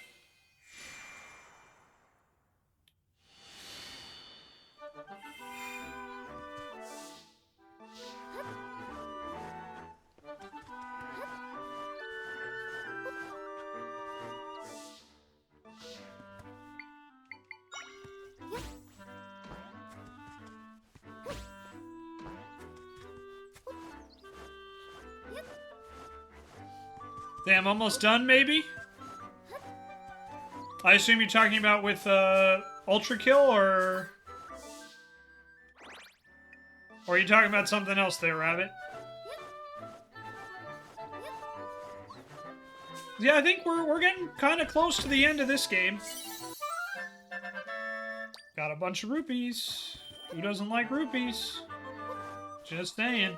Damn, almost done, maybe? I assume you're talking about with Ultra Kill, or are you talking about something else there, Rabbit? Yeah, I think we're getting kind of close to the end of this game. Got a bunch of rupees. Who doesn't like rupees? Just saying.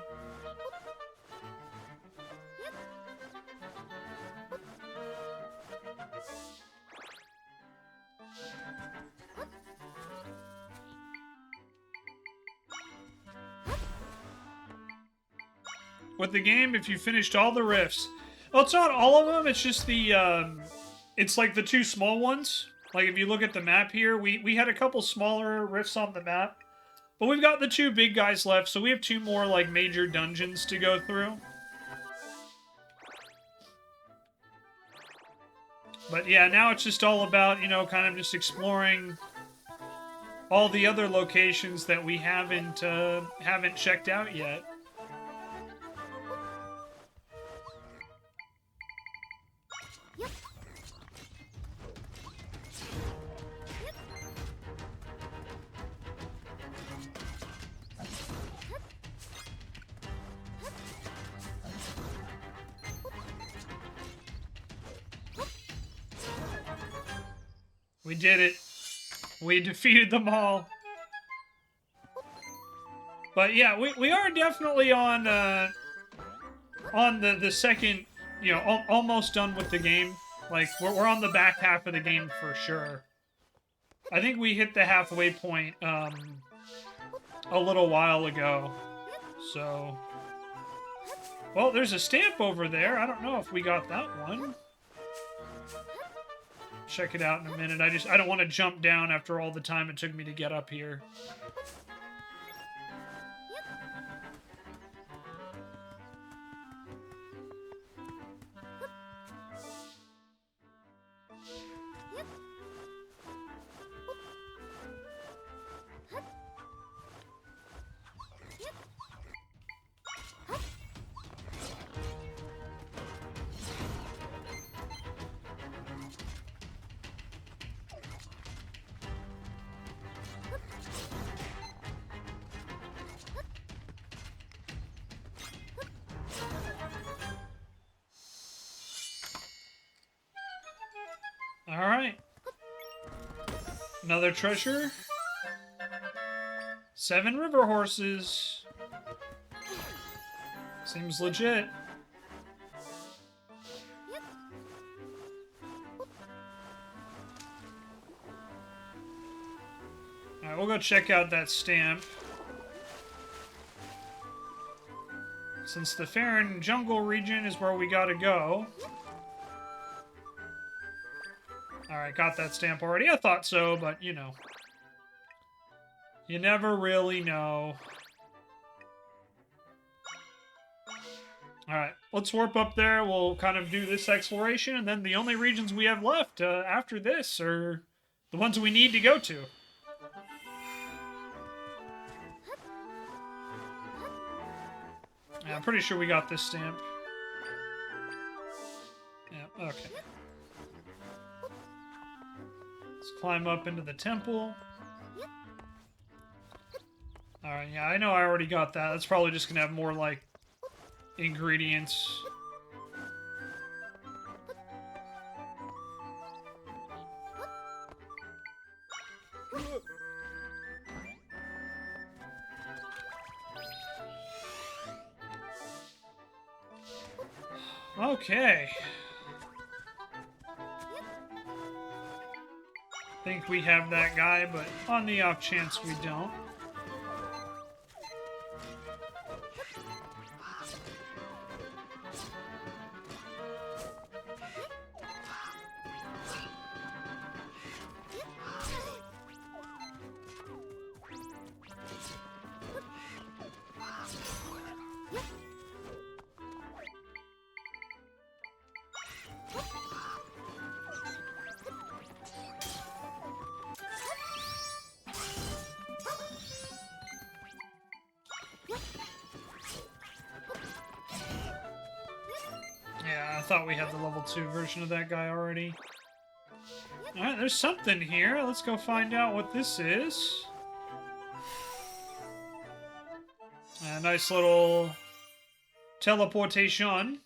With the game, if you finished all the rifts. Well, it's not all of them, it's just the, it's like the two small ones. Like, if you look at the map here, we had a couple smaller rifts on the map. But we've got the two big guys left, so we have two more, like, major dungeons to go through. But yeah, now it's just all about, kind of just exploring all the other locations that we haven't checked out yet. We did it. We defeated them all. But yeah, we are definitely on the second, almost done with the game. Like, we're on the back half of the game for sure. I think we hit the halfway point a little while ago. So, well, there's a stamp over there. I don't know if we got that one. Check it out in a minute. I don't want to jump down after all the time it took me to get up here. Alright. Another treasure. 7 river horses. Seems legit. Alright, we'll go check out that stamp. Since the Farron Jungle region is where we gotta go. Alright, got that stamp already. I thought so, but you know. You never really know. Alright, let's warp up there. We'll kind of do this exploration, and then the only regions we have left after this are the ones we need to go to. Yeah, I'm pretty sure we got this stamp. Yeah, okay. Let's climb up into the temple. Alright, yeah, I know I already got that. That's probably just gonna have more, like, ingredients. Okay. Think we have that guy, but on the off chance we don't. Yeah, I thought we had the level 2 version of that guy already. Alright, there's something here. Let's go find out what this is. A nice little teleportation.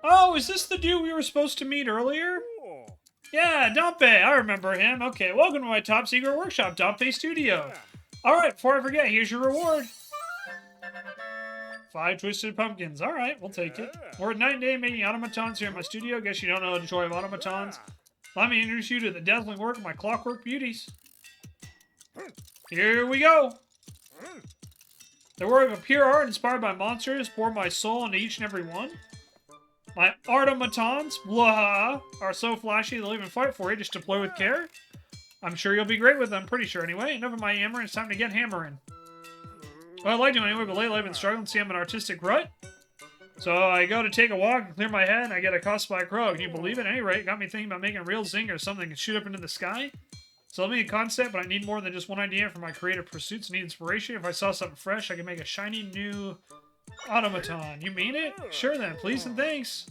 Oh, is this the dude we were supposed to meet earlier? Yeah, Dompe, I remember him. Okay, welcome to my top secret workshop, Dompe Studio. Alright, before I forget, here's your reward. 5 twisted pumpkins. Alright, we'll take it. We're at night and day making automatons here in my studio. Guess you don't know the joy of automatons. Let me introduce you to the dazzling work of my clockwork beauties. Here we go. The work of pure art inspired by monsters. Pour my soul into each and every one. My automatons, blah, are so flashy they'll even fight for you just to play with care. I'm sure you'll be great with them, pretty sure anyway. Enough of my yammering, it's time to get hammering. Well, I like to anyway, but lately I've been struggling to see I'm an artistic rut. So I go to take a walk and clear my head, and I get accosted by a crow. Can you believe it? At any rate, it got me thinking about making a real zing or something that can shoot up into the sky. So let me a concept, but I need more than just one idea for my creative pursuits. I need inspiration. If I saw something fresh, I can make a shiny new automaton. You mean it? Sure then, please and thanks.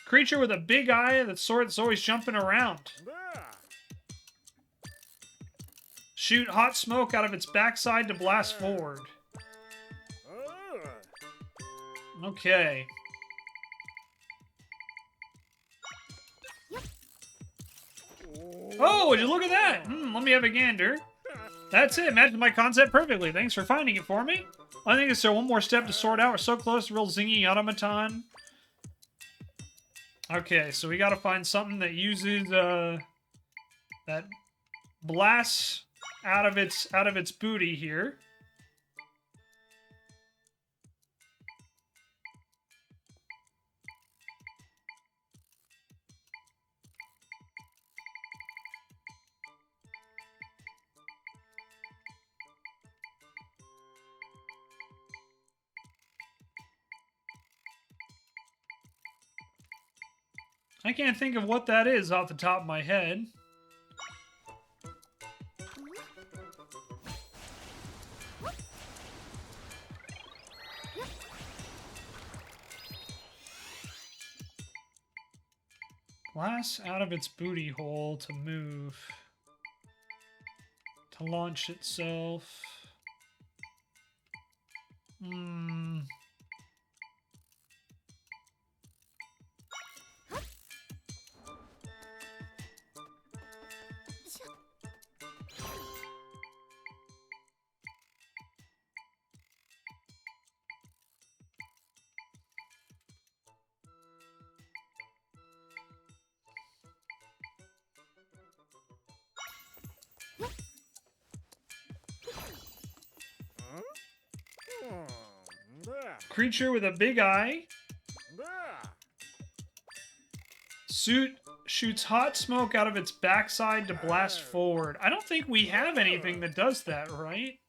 Creature with a big eye that's always jumping around. Shoot hot smoke out of its backside to blast forward. Okay. Oh, would you look at that? Let me have a gander. That's it. Matches my concept perfectly. Thanks for finding it for me. I think it's still one more step to sort out. We're so close to real zingy automaton. Okay, so we gotta find something that uses that blasts out of its booty here. I can't think of what that is off the top of my head. Glass out of its booty hole to move. To launch itself. Creature with a big eye. Suit shoots hot smoke out of its backside to blast forward. I don't think we have anything that does that, right?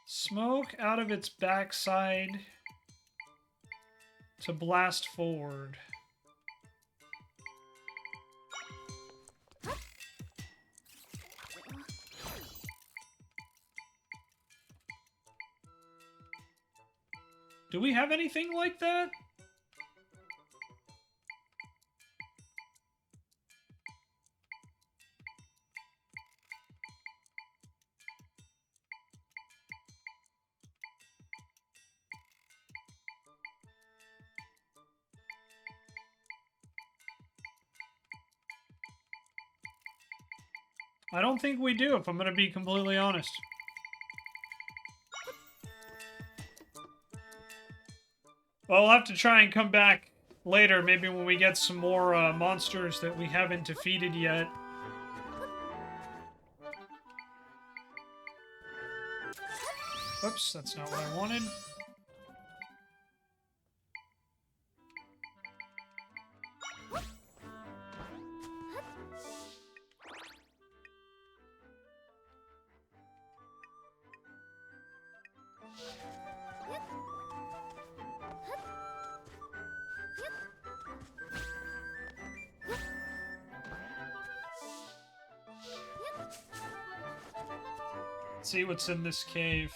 Smoke out of its backside to blast forward. Do we have anything like that? I don't think we do, if I'm going to be completely honest. Well, I'll have to try and come back later, maybe when we get some more monsters that we haven't defeated yet. Oops, that's not what I wanted. Let's see what's in this cave.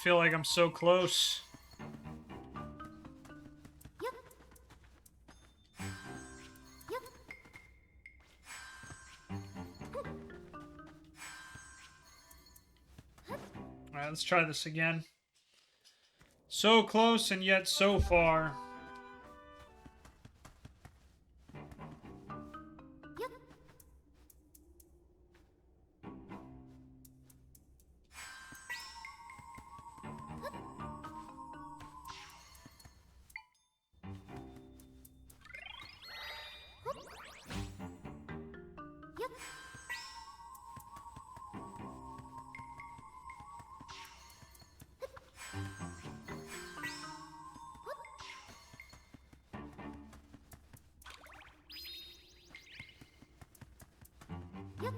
feel like I'm so close. Yep. Yep. Alright, let's try this again. So close and yet so far. Yep. Yep. Yep.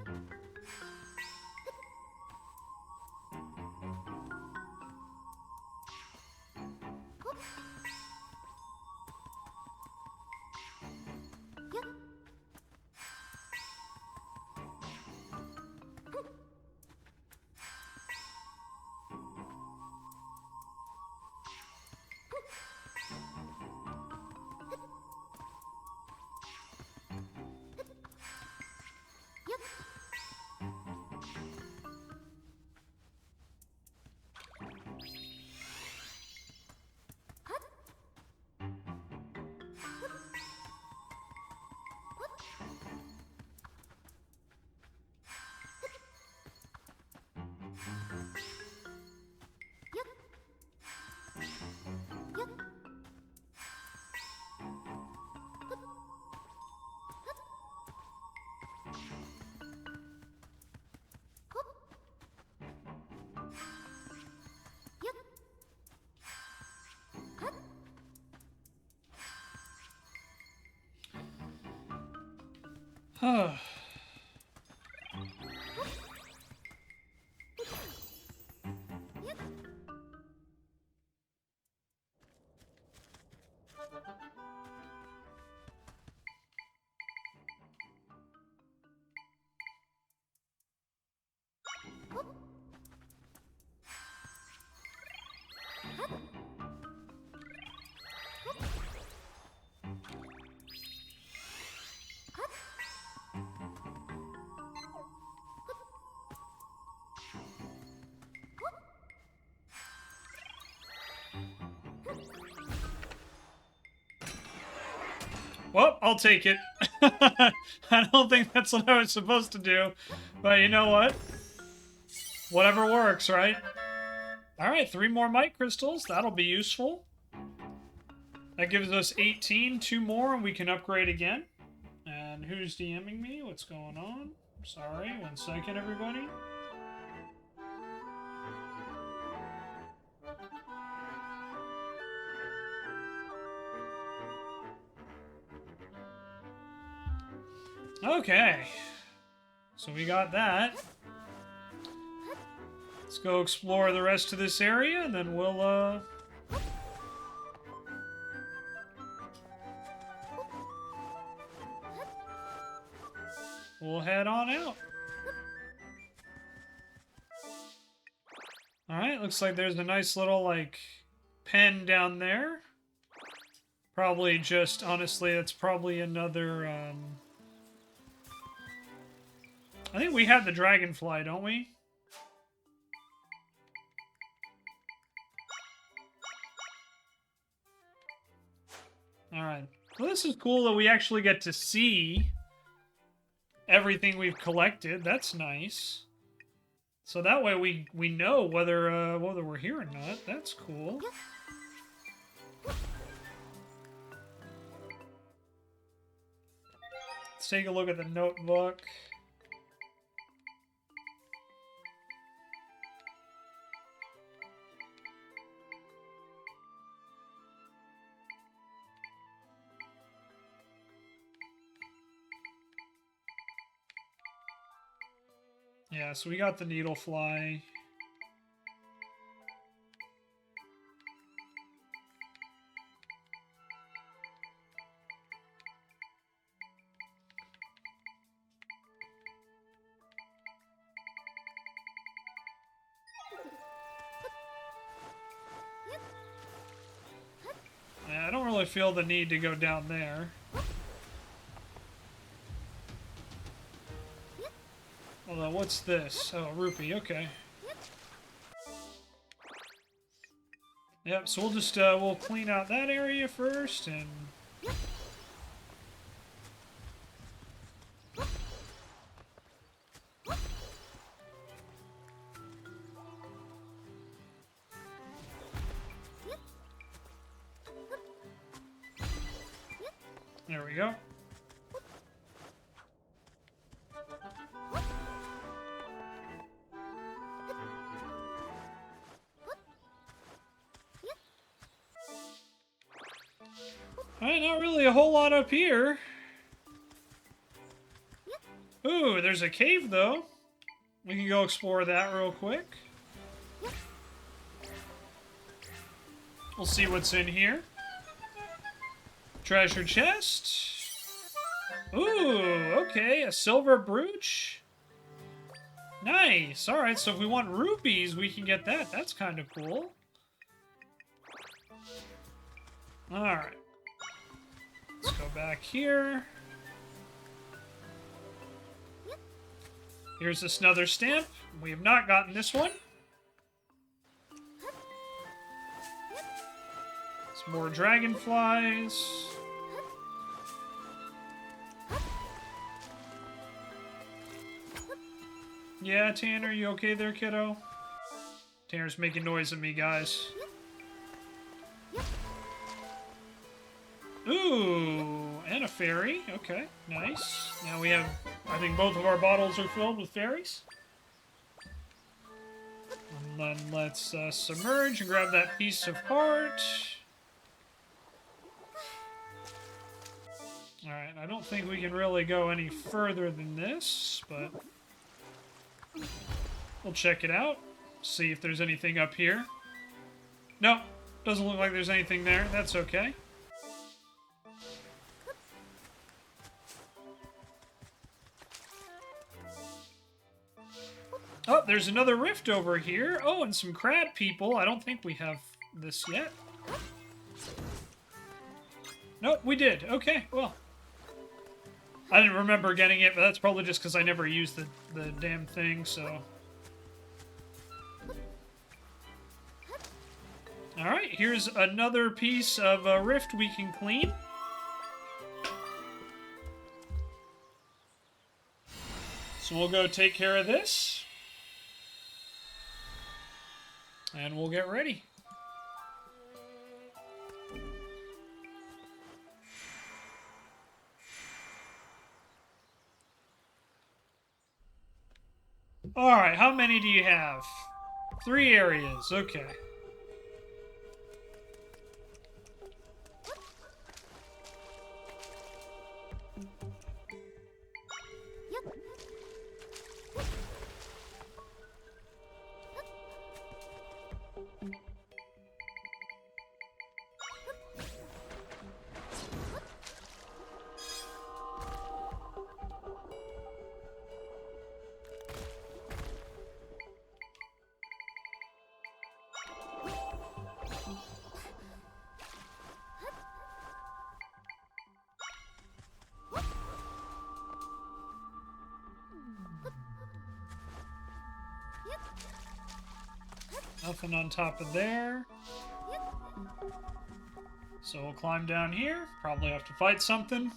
Yep. Yep. Yep. Yep. Yep. Yep. Well, I'll take it. I don't think that's what I was supposed to do. But you know what? Whatever works, right? Alright, 3 more mic crystals. That'll be useful. That gives us 18. 2 more, and we can upgrade again. And who's DMing me? What's going on? Sorry, 1 second, everybody. Okay. So we got that. Let's go explore the rest of this area, and then we'll head on out. Alright, looks like there's a nice little, like, pen down there. Probably just, honestly, it's probably another, I think we have the dragonfly, don't we? Alright. Well, this is cool that we actually get to see everything we've collected. That's nice. So that way we know whether we're here or not. That's cool. Let's take a look at the notebook. Yeah, so we got the needle fly. really feel the need to go down there. Although, what's this? Oh, rupee, okay. Yep, so we'll just, we'll clean out that area first, and... There we go. Alright, not really a whole lot up here. Ooh, there's a cave, though. We can go explore that real quick. We'll see what's in here. Treasure chest. Ooh, okay, a silver brooch. Nice. Alright, so if we want rupees, we can get that. That's kind of cool. Alright. Let's go back here. Here's this another stamp. We have not gotten this one. Some more dragonflies. Yeah, Tanner, you okay there, kiddo? Tanner's making noise at me, guys. Ooh, and a fairy. Okay, nice. Now we have, I think both of our bottles are filled with fairies. And then let's submerge and grab that piece of heart. Alright, I don't think we can really go any further than this, but we'll check it out. See if there's anything up here. Nope, doesn't look like there's anything there. That's okay. Oh, there's another rift over here. Oh, and some crab people. I don't think we have this yet. Nope, we did. Okay, well. I didn't remember getting it, but that's probably just because I never used the damn thing, so. Alright, here's another piece of a rift we can clean. So we'll go take care of this. And we'll get ready. Alright, how many do you have? 3 areas, okay. Nothing on top of there. So we'll climb down here. Probably have to fight something.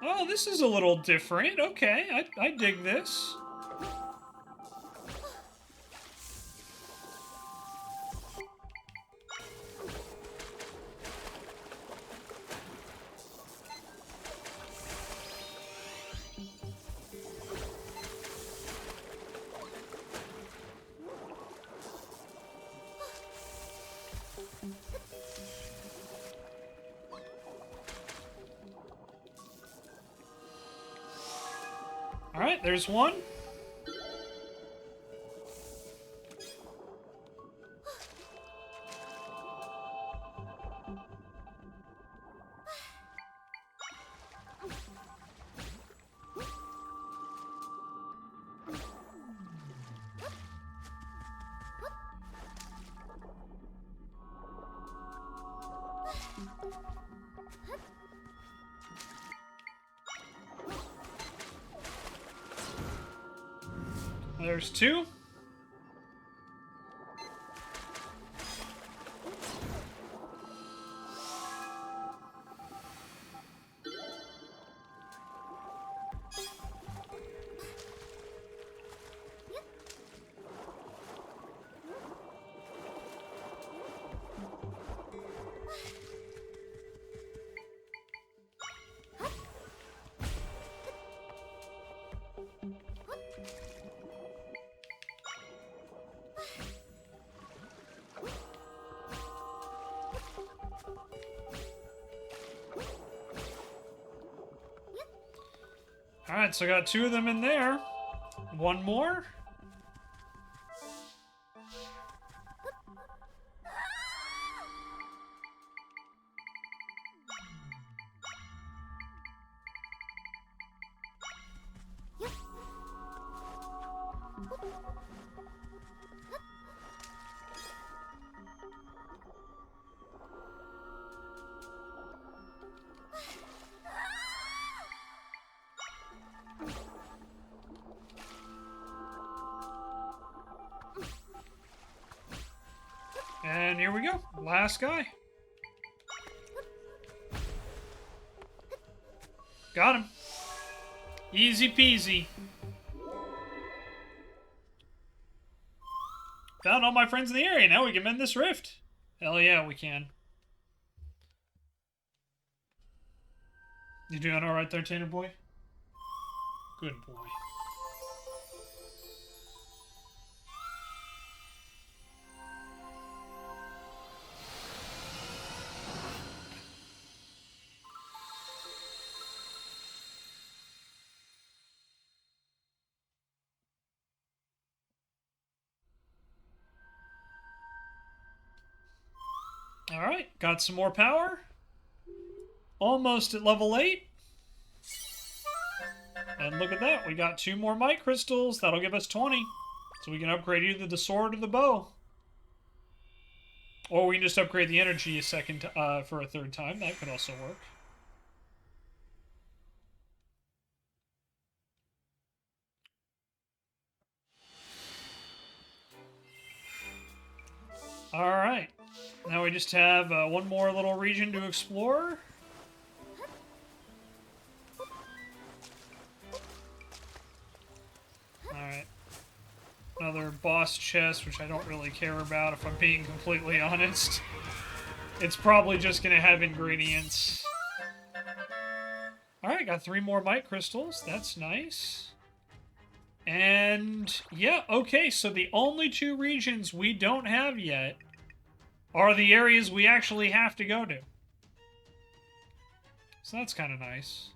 Oh, this is a little different. Okay, I dig this. Alright, there's one. There's 2. Alright, so I got 2 of them in there. 1 more. And here we go. Last guy. Got him. Easy peasy. Found all my friends in the area. Now we can mend this rift. Hell yeah, we can. You doing alright there, Tanner boy? Good boy. Alright, got some more power. Almost at level 8. And look at that, we got 2 more might crystals. That'll give us 20. So we can upgrade either the sword or the bow. Or we can just upgrade the energy for a 3rd time. That could also work. Alright. Now we just have 1 more little region to explore. Alright. Another boss chest, which I don't really care about if I'm being completely honest. It's probably just going to have ingredients. Alright, got 3 more might crystals. That's nice. And, yeah, okay, so the only 2 regions we don't have yet are the areas we actually have to go to. So that's kind of nice.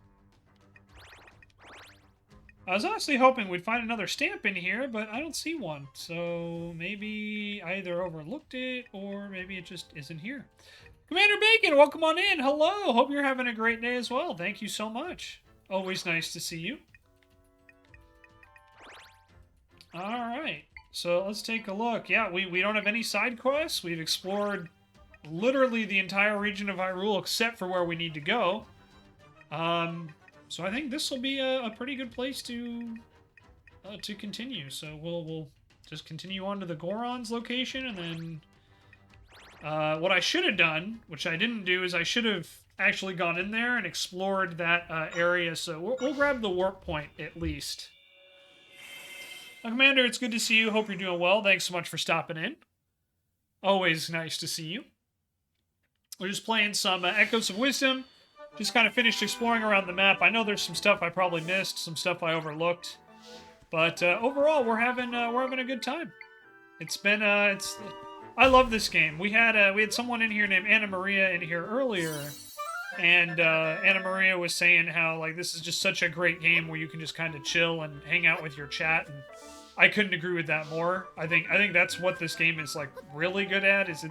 I was honestly hoping we'd find another stamp in here, but I don't see one. So maybe I either overlooked it, or maybe it just isn't here. Commander Bacon, welcome on in. Hello. Hope you're having a great day as well. Thank you so much. Always nice to see you. Alright. So let's take a look. Yeah, we don't have any side quests. We've explored literally the entire region of Hyrule except for where we need to go. So I think this will be a pretty good place to continue. So we'll just continue on to the Goron's location, and then what I should have done, which I didn't do, is I should have actually gone in there and explored that area. So we'll grab the warp point at least. Commander, it's good to see you. Hope you're doing well. Thanks so much for stopping in. Always nice to see you. We're just playing some Echoes of Wisdom. Just kind of finished exploring around the map. I know there's some stuff I probably missed, some stuff I overlooked, but overall we're having a good time. It's been I love this game. We had someone in here named Anna Maria in here earlier, and Anna Maria was saying how like this is just such a great game where you can just kind of chill and hang out with your chat, and I couldn't agree with that more. I think that's what this game is like really good at. Is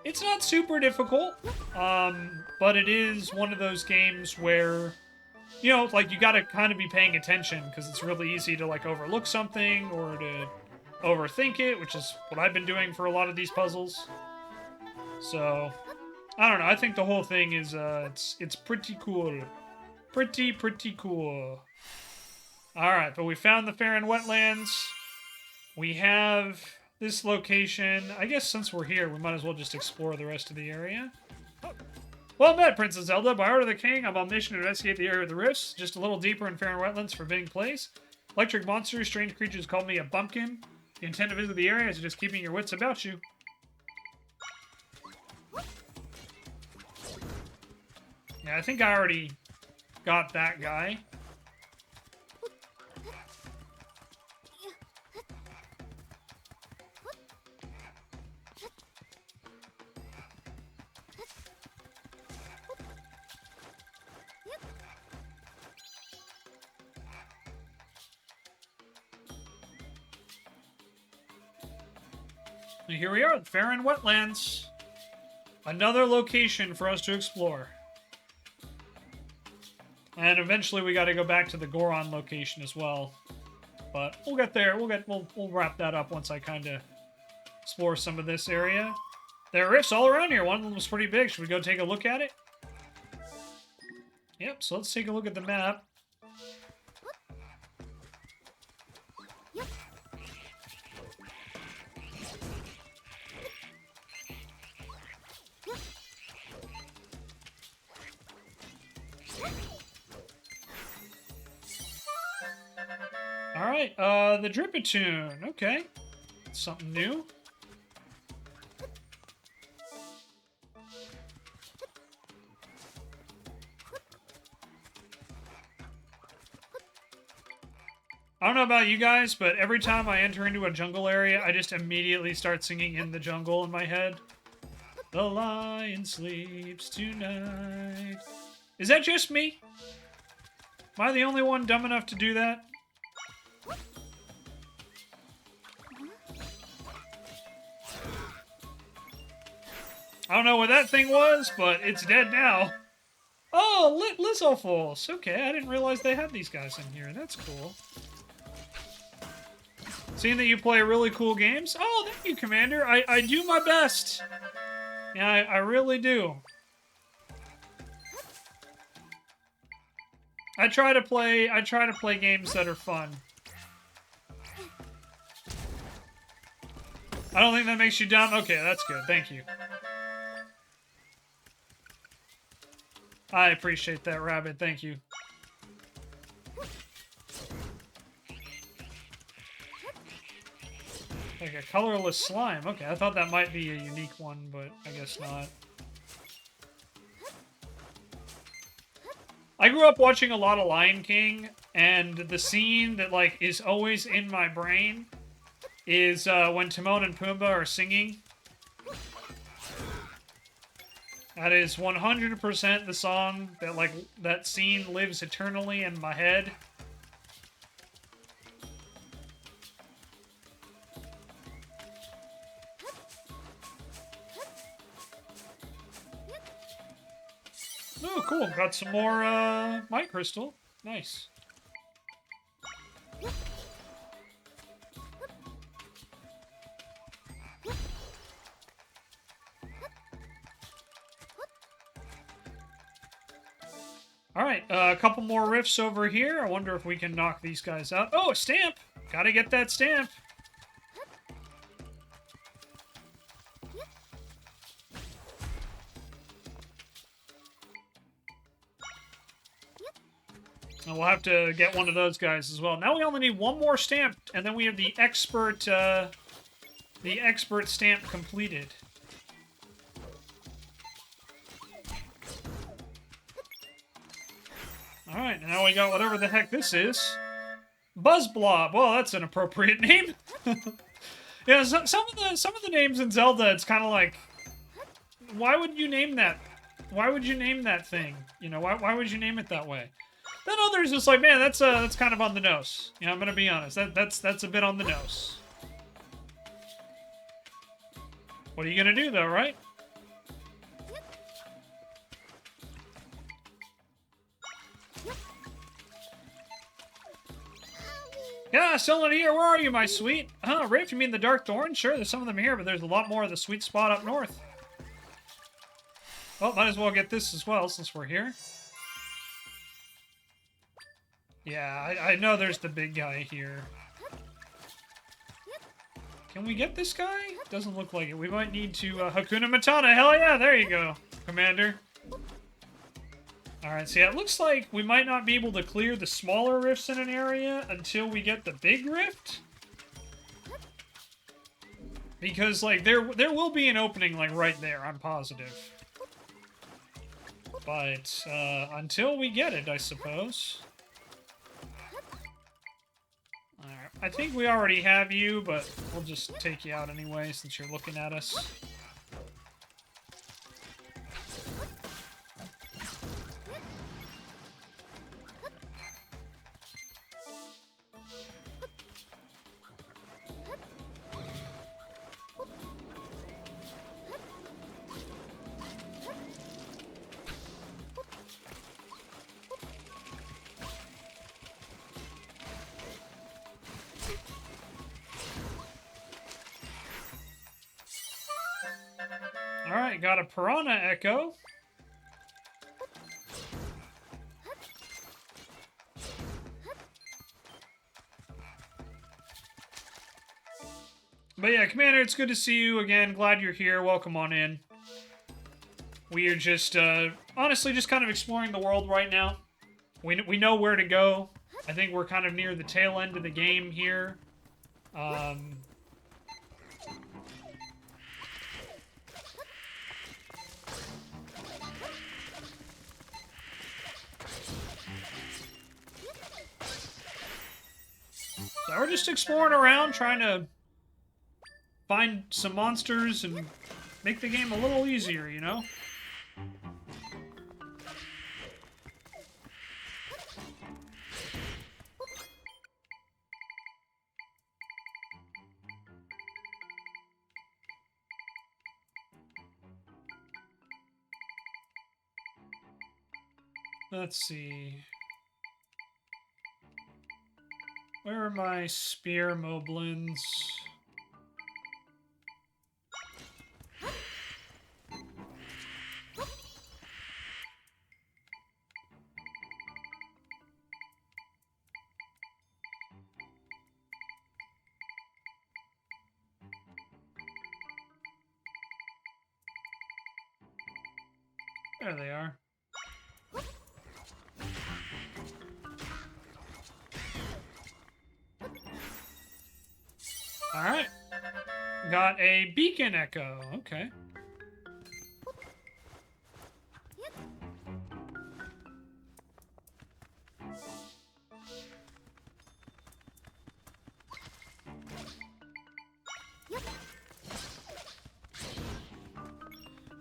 it's not super difficult, but it is one of those games where, you know, like you gotta kind of be paying attention because it's really easy to like overlook something or to overthink it, which is what I've been doing for a lot of these puzzles. So I don't know. I think the whole thing is it's pretty cool, pretty cool. All right, but we found the Faron Wetlands. We have this location. I guess since we're here, we might as well just explore the rest of the area. Well met, Princess Zelda. By order of the king, I'm on mission to investigate the area of the rifts, just a little deeper in Faron Wetlands, forbidding place. Electric monsters, strange creatures called me a bumpkin. The intent to visit the area is just keeping your wits about you. Yeah, I think I already got that guy. And here we are, the Faron Wetlands. Another location for us to explore. And eventually we got to go back to the Goron location as well. But we'll get there. We'll wrap that up once I kind of explore some of this area. There are rifts all around here. One of them was pretty big. Should we go take a look at it? Yep, so let's take a look at the map. Alright, the Drippatoon. Okay. Something new. I don't know about you guys, but every time I enter into a jungle area, I just immediately start singing In the Jungle in my head. The lion sleeps tonight. Is that just me? Am I the only one dumb enough to do that? I don't know what that thing was, but it's dead now. Oh, Lizzophos. Okay, I didn't realize they had these guys in here. That's cool. Seeing that you play really cool games. Oh, thank you, Commander. I do my best. Yeah, I really do. I try to play games that are fun. I don't think that makes you dumb. Okay, that's good. Thank you. I appreciate that, Rabbit. Thank you. Like a colorless slime. Okay, I thought that might be a unique one, but I guess not. I grew up watching a lot of Lion King, and the scene that, like, is always in my brain is when Timon and Pumbaa are singing. That is 100% the song that, like, that scene lives eternally in my head. Oh, cool. Got some more, Might Crystal. Nice. Alright, a couple more rifts over here. I wonder if we can knock these guys out. Oh, a stamp! Gotta get that stamp. And we'll have to get one of those guys as well. Now we only need one more stamp, and then we have the expert stamp completed. Alright, now we got whatever the heck this is. Buzzblob. Well, that's an appropriate name. Yeah, some of the names in Zelda, it's kind of like, why would you name that? Why would you name that thing? You know, why would you name it that way? Then others just like, man, that's kind of on the nose. You know, I'm gonna be honest. That's a bit on the nose. What are you gonna do though, right? Yeah, still in here. Where are you, my sweet? Rift, you mean the Dark Thorn? Sure, there's some of them here, but there's a lot more of the sweet spot up north. Well, might as well get this as well, since we're here. Yeah, I know there's the big guy here. Can we get this guy? Doesn't look like it. We might need to Hakuna Matata. Hell yeah, there you go, Commander. Alright, so yeah, it looks like we might not be able to clear the smaller rifts in an area until we get the big rift. Because, like, there will be an opening, like, right there, I'm positive. But, until we get it, I suppose. Alright, I think we already have you, but we'll just take you out anyway, since you're looking at us. Alright, got a Piranha Echo. But yeah, Commander, it's good to see you again. Glad you're here. Welcome on in. We are just, honestly, just kind of exploring the world right now. We know where to go. I think we're kind of near the tail end of the game here. So we're just exploring around, trying to find some monsters and make the game a little easier, you know? Let's see. Where are my spear moblins? There they are. Alright. Got a beacon echo. Okay.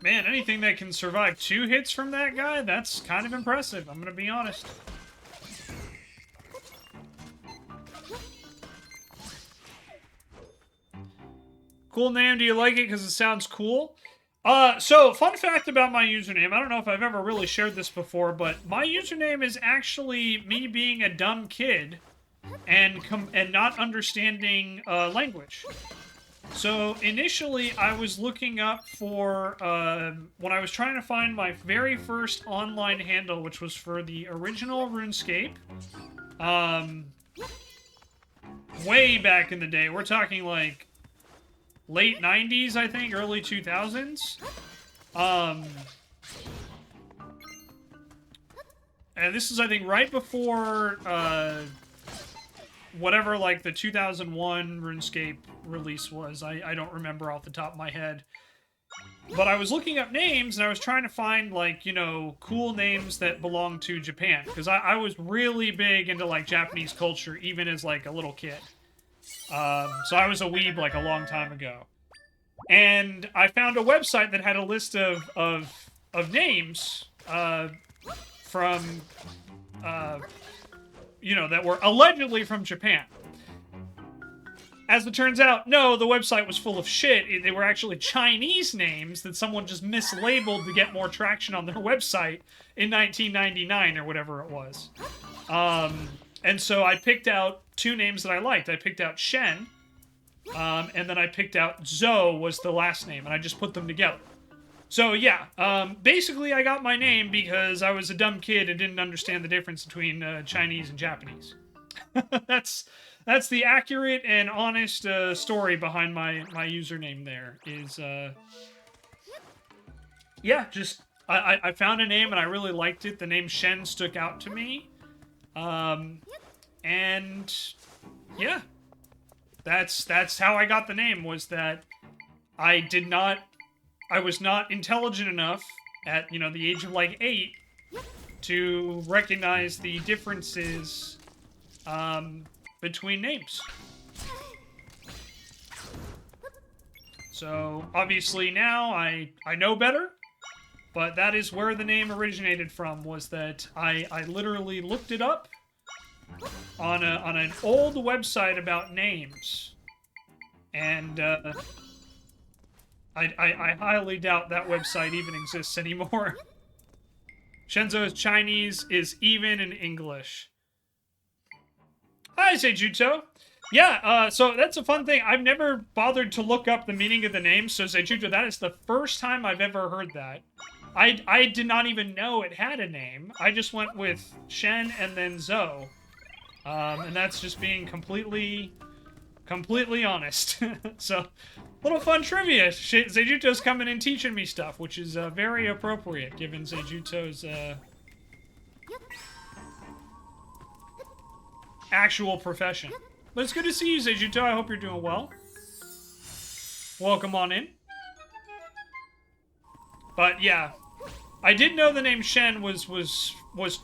Man, anything that can survive 2 hits from that guy, that's kind of impressive, I'm gonna be honest. Cool name, do you like it because it sounds cool? So, fun fact about my username, I don't know if I've ever really shared this before, but my username is actually me being a dumb kid and not understanding language. So, initially, I was looking up for, when I was trying to find my very first online handle, which was for the original RuneScape, way back in the day, we're talking, like, late 90s, I think, early 2000s. And this is, I think, right before, whatever, like, the 2001 RuneScape release was. I don't remember off the top of my head. But I was looking up names, and I was trying to find, like, you know, cool names that belong to Japan. Because I was really big into, like, Japanese culture, even as, like, a little kid. So I was a weeb, like, a long time ago. And I found a website that had a list of names, from, you know, that were allegedly from Japan. As it turns out, no, the website was full of shit. They were actually Chinese names that someone just mislabeled to get more traction on their website in 1999 or whatever it was. And so I picked out 2 names that I liked. I picked out Shen, and then I picked out Zo was the last name, and I just put them together. So, yeah, basically I got my name because I was a dumb kid and didn't understand the difference between Chinese and Japanese. That's the accurate and honest story behind my username. There is yeah, just I found a name and I really liked it. The name Shen stuck out to me, and yeah, that's how I got the name. Was that I was not intelligent enough at the age of like 8 to recognize the differences between names. So obviously now I know better, but that is where the name originated from. Was that I literally looked it up on an old website about names, and I highly doubt that website even exists anymore. Shenzo's Chinese is even in English. Hi, Seijuto. Yeah, so that's a fun thing. I've never bothered to look up the meaning of the name, so Seijuto, that is the first time I've ever heard that. I did not even know it had a name. I just went with Shen and then Zo. And that's just being completely honest. So, little fun trivia. Seijuto's coming and teaching me stuff, which is very appropriate given Seijuto's actual profession. But it's good to see you, Seijuto. I hope you're doing well. Welcome on in. But yeah, I did know the name Shen was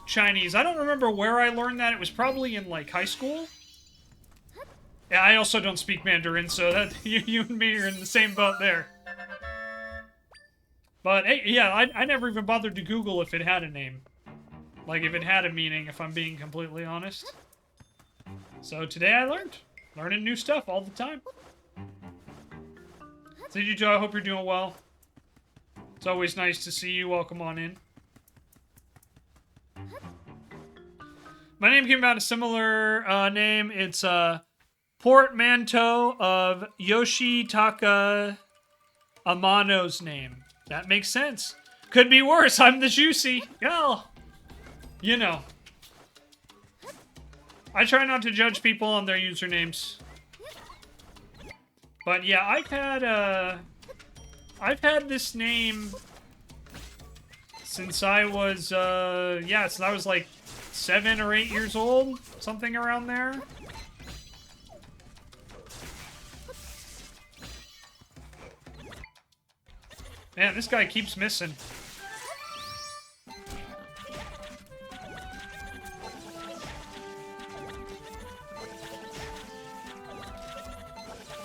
Chinese. I don't remember where I learned that. It was probably in like high school. Yeah, I also don't speak Mandarin, so that you and me are in the same boat there. But hey, yeah, I never even bothered to Google if it had a name. Like, if it had a meaning, if I'm being completely honest. So today I learned. Learning new stuff all the time. Seijuto, I hope you're doing well. It's always nice to see you. Welcome on in. My name came out a similar name. It's portmanteau of Yoshitaka Amano's name. That makes sense. Could be worse. I'm the juicy. Well, you know. I try not to judge people on their usernames. But yeah, I've had this name since I was since I was like 7 or 8 years old, something around there. Man, this guy keeps missing.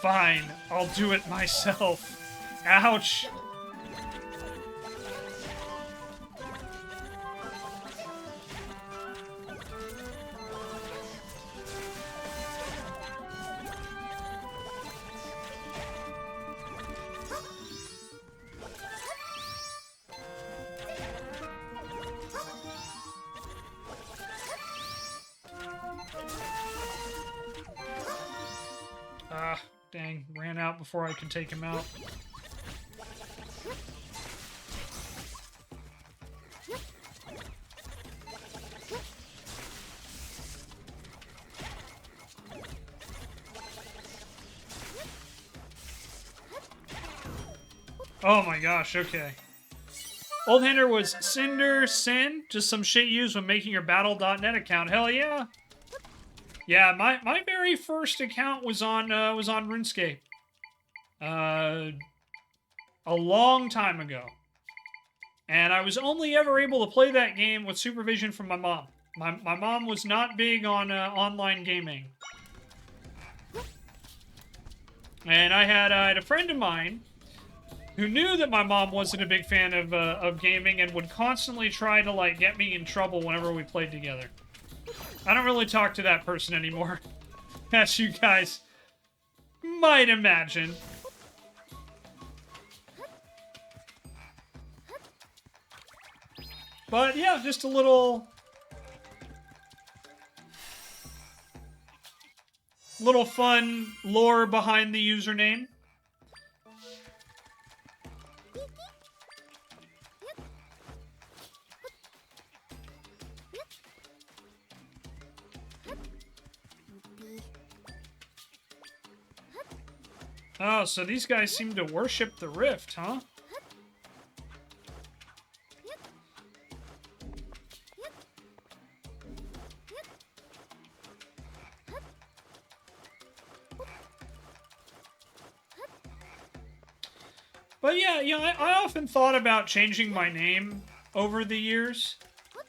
Fine, I'll do it myself. Ouch. Ah, dang, ran out before I could take him out. Oh my gosh, okay. Old Hander was Cinder Sin, just some shit used when making your Battle.net account. Hell yeah. Yeah, my very first account was on RuneScape. A long time ago. And I was only ever able to play that game with supervision from my mom. My mom was not big on online gaming. And I had a friend of mine who knew that my mom wasn't a big fan of gaming and would constantly try to, like, get me in trouble whenever we played together. I don't really talk to that person anymore, as you guys might imagine. But yeah, just a little fun lore behind the username. Oh, so these guys seem to worship the rift, huh? But yeah, I often thought about changing my name over the years,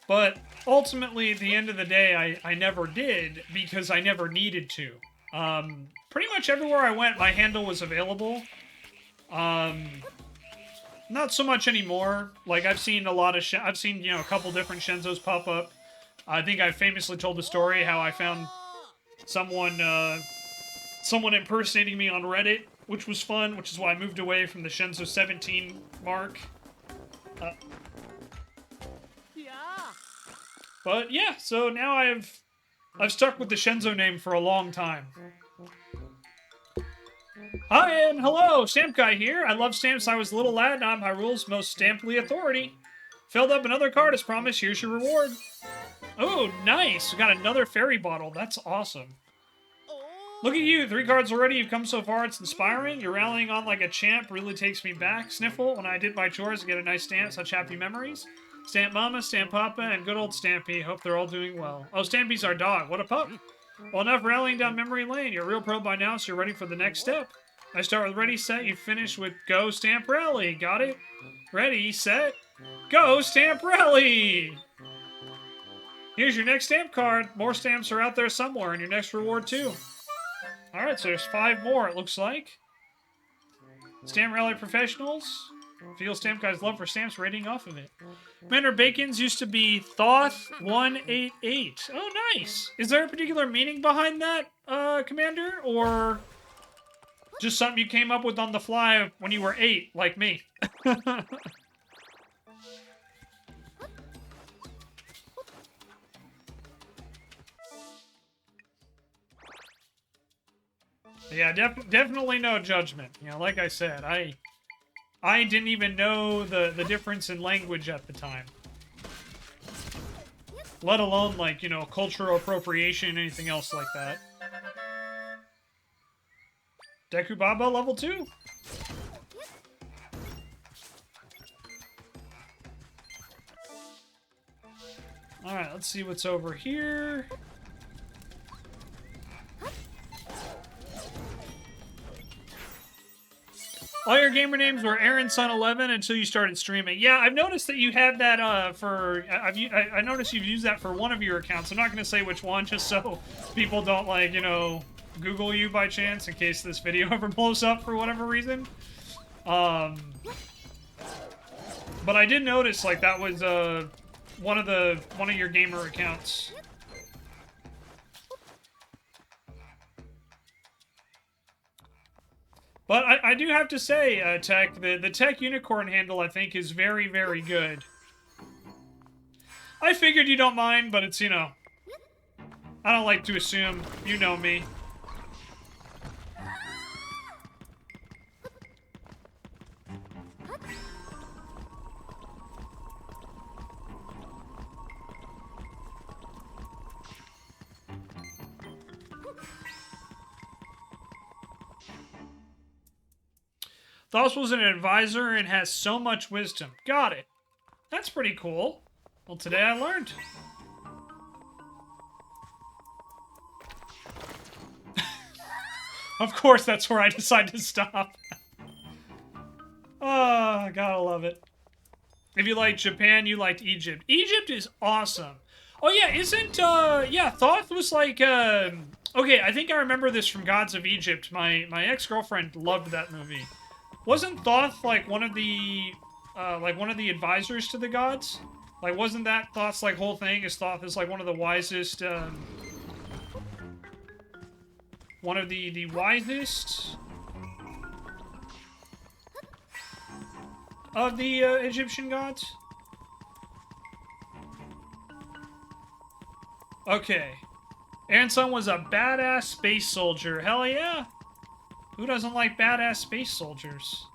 but ultimately, at the end of the day, I never did because I never needed to. Pretty much everywhere I went, my handle was available. Not so much anymore. Like, I've seen a lot of... I've seen, a couple different Shenzos pop up. I think I famously told the story how I found someone, someone impersonating me on Reddit, which was fun, which is why I moved away from the Shenzo 17 mark. But yeah, so now I've stuck with the Shenzo name for a long time. Hi and hello, Stamp Guy here. I love stamps since I was a little lad, and I'm Hyrule's most stamply authority. Filled up another card as promised, here's your reward. Oh, nice! We got another fairy bottle, that's awesome. Look at you, 3 cards already, you've come so far, it's inspiring. You're rallying on like a champ, really takes me back. Sniffle, when I did my chores to get a nice stamp, such happy memories. Stamp Mama, Stamp Papa, and good old Stampy, hope they're all doing well. Oh, Stampy's our dog, what a pup! Well, enough rallying down memory lane, you're a real pro by now, so you're ready for the next step. I start with ready, set, you finish with go, Stamp Rally, got it? Ready, set, go, Stamp Rally! Here's your next stamp card. More stamps are out there somewhere, and your next reward too. Alright, so there's 5 more, it looks like. Stamp Rally Professionals. Feel Stamp Guy's love for stamps rating off of it. Commander Bacon's used to be Thoth188. Oh, nice! Is there a particular meaning behind that, Commander? Or just something you came up with on the fly when you were 8, like me? Yeah, definitely no judgment. Like I said, I didn't even know the difference in language at the time. Let alone, like, cultural appropriation, anything else like that. Deku Baba, level 2. Alright, let's see what's over here. All your gamer names were AaronSun11 until you started streaming. Yeah, I've noticed that you had that I noticed you've used that for one of your accounts. I'm not going to say which one, just so people don't, like, Google you by chance in case this video ever blows up for whatever reason. But I did notice, like, that was one of your gamer accounts. But I do have to say, Tech, the Tech Unicorn handle, I think, is very, very good. I figured you don't mind, but it's, I don't like to assume. You know me. Thos was an advisor and has so much wisdom. Got it. That's pretty cool. Well, today I learned. Of course, that's where I decide to stop. Oh, gotta love it. If you liked Japan, you liked Egypt. Egypt is awesome. Oh, yeah, yeah, Thoth was like, okay, I think I remember this from Gods of Egypt. My ex-girlfriend loved that movie. Wasn't Thoth, like, one of the advisors to the gods? Like, wasn't that Thoth's, like, whole thing? Is Thoth is, like, one of the wisest, one of the wisest of the, Egyptian gods? Okay. Anson was a badass space soldier. Hell yeah! Who doesn't like badass space soldiers?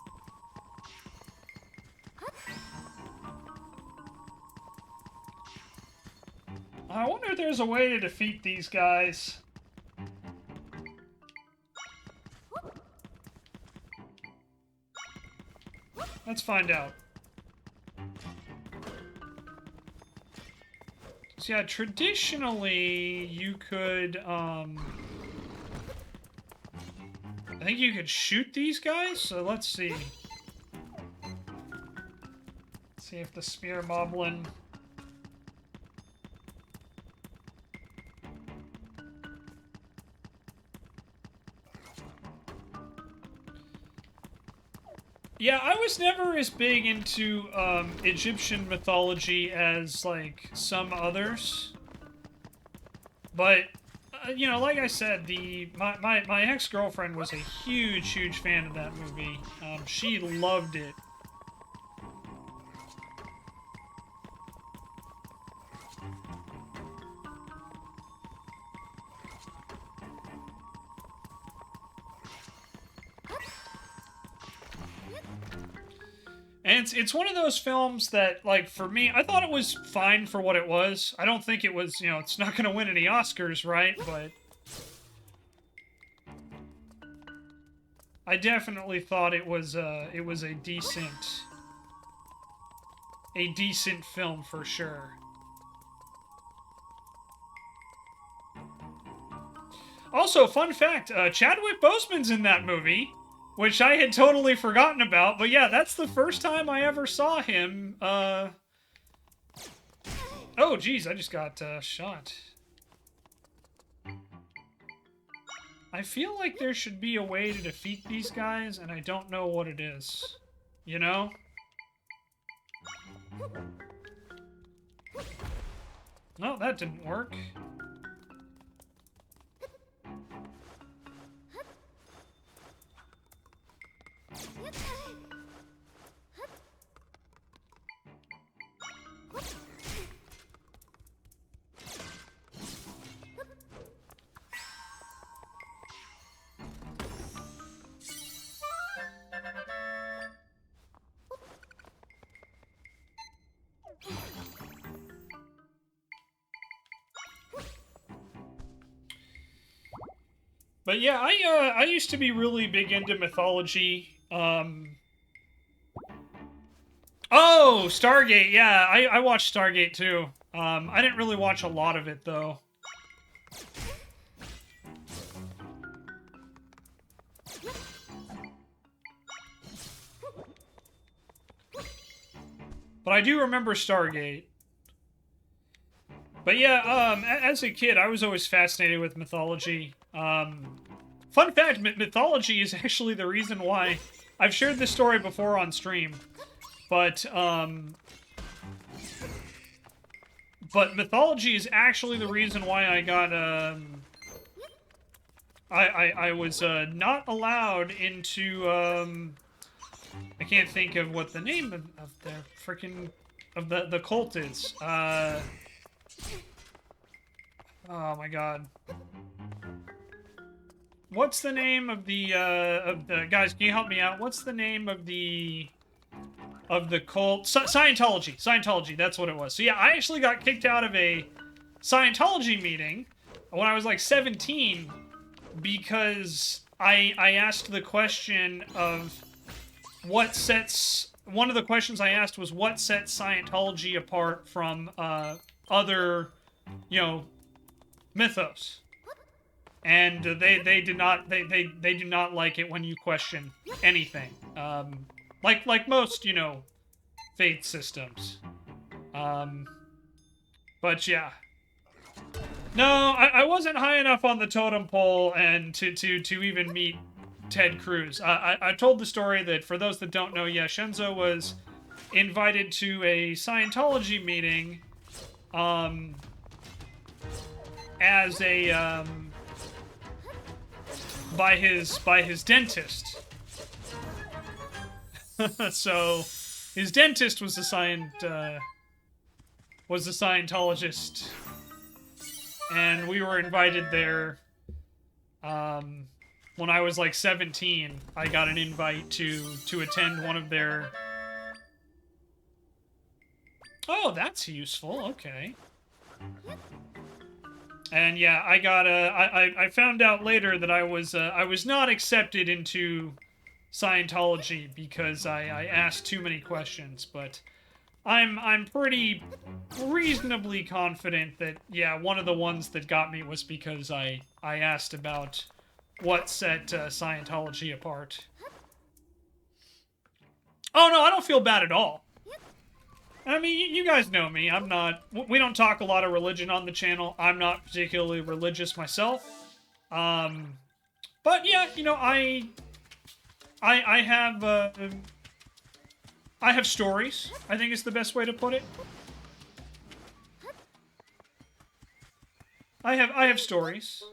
I wonder if there's a way to defeat these guys. Let's find out. So yeah, traditionally, you could, I think you could shoot these guys, so let's see. See if the spear moblin... Yeah, I was never as big into Egyptian mythology as, like, some others. But, you know, like I said, my ex-girlfriend was a huge fan of that movie. She loved it. And it's one of those films that, like, for me, I thought it was fine for what it was. I don't think it was, you know, it's not going to win any Oscars, right? But I definitely thought it was a decent film for sure. Also, fun fact, Chadwick Boseman's in that movie. Which I had totally forgotten about, but yeah, that's the first time I ever saw him, Oh, geez, I just got, shot. I feel like there should be a way to defeat these guys, and I don't know what it is. You know? No, that didn't work. But yeah, I used to be really big into mythology. Oh, Stargate, yeah, I watched Stargate too. I didn't really watch a lot of it though. But I do remember Stargate. But yeah, as a kid, I was always fascinated with mythology. Fun fact, mythology is actually the reason why... I've shared this story before on stream, but mythology is actually the reason why I got, I was, not allowed into, I can't think of what the name of the freaking... of the cult is. Oh my god. What's the name of the guys, can you help me out? What's the name of the cult? Scientology. Scientology, that's what it was. So yeah, I actually got kicked out of a Scientology meeting when I was like 17 because I asked the question of what sets... One of the questions I asked was what sets Scientology apart from other, you know, mythos. And they do not like it when you question anything. Like most, you know, faith systems. But yeah. No, I wasn't high enough on the totem pole and to even meet Ted Cruz. I told the story that for those that don't know, yeah, Shenzo was invited to a Scientology meeting, as a, by his dentist. So his dentist was a Scientologist, and we were invited there. When I was like 17, I got an invite to attend one of their... Oh, that's useful. Okay. And yeah, I found out later that I was not accepted into Scientology because I asked too many questions, but I'm pretty reasonably confident that, yeah, one of the ones that got me was because I asked about what set Scientology apart. Oh no, I don't feel bad at all. I mean, you guys know me. I'm not. We don't talk a lot of religion on the channel. I'm not particularly religious myself. But yeah, you know, I have stories. I think is the best way to put it. I have stories.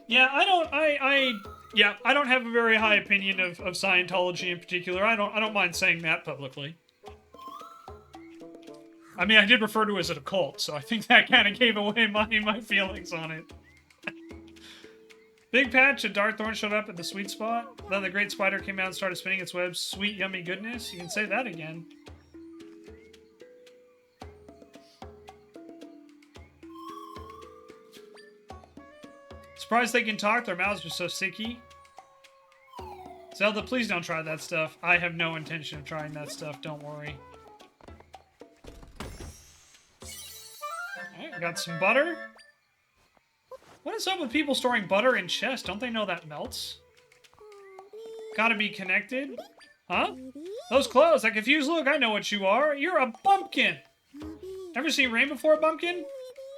Yeah, I don't have a very high opinion of Scientology in particular. I don't mind saying that publicly. I mean, I did refer to it as a cult, so I think that kind of gave away my feelings on it. Big patch, a dark thorn showed up at the sweet spot. Then the great spider came out and started spinning its webs. Sweet, yummy goodness. You can say that again. Surprised they can talk. Their mouths are so sticky. Zelda, please don't try that stuff. I have no intention of trying that stuff. Don't worry. Alright, got some butter. What is up with people storing butter in chests? Don't they know that melts? Gotta be connected. Huh? Those clothes, that confused look, I know what you are. You're a bumpkin! Ever seen rain before, bumpkin?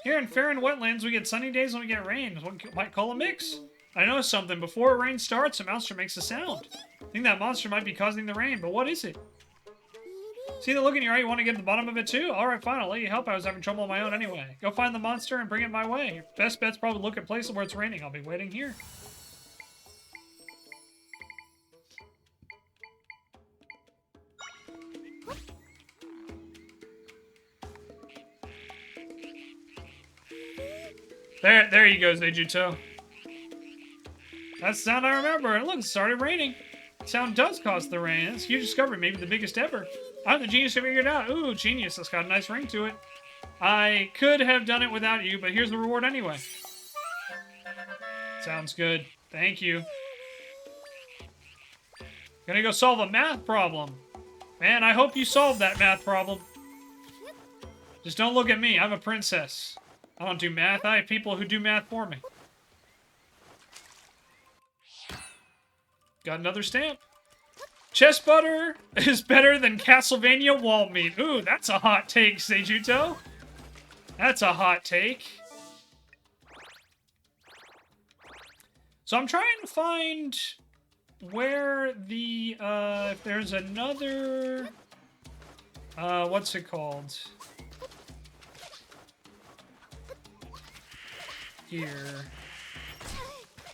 Here in Farron Wetlands, we get sunny days when we get rain. What you might call a mix. I know something. Before rain starts, a monster makes a sound. I think that monster might be causing the rain, but what is it? See the look in your eye? You want to get to the bottom of it too? Alright, fine. I'll let you help. I was having trouble on my own anyway. Go find the monster and bring it my way. Your best bet's probably look at places where it's raining. I'll be waiting here. There you go, Zejuto. That's the sound I remember. And look, it started raining. The sound does cause the rain. It's a huge discovery, maybe the biggest ever. I'm the genius who figured it out. Ooh, genius. That's got a nice ring to it. I could have done it without you, but here's the reward anyway. Sounds good. Thank you. Gonna go solve a math problem. Man, I hope you solved that math problem. Just don't look at me. I'm a princess. I don't do math. I have people who do math for me. Got another stamp. Chest butter is better than Castlevania wall meat. Ooh, that's a hot take, Seijuto. That's a hot take. So I'm trying to find where the, if there's another, what's it called? Here.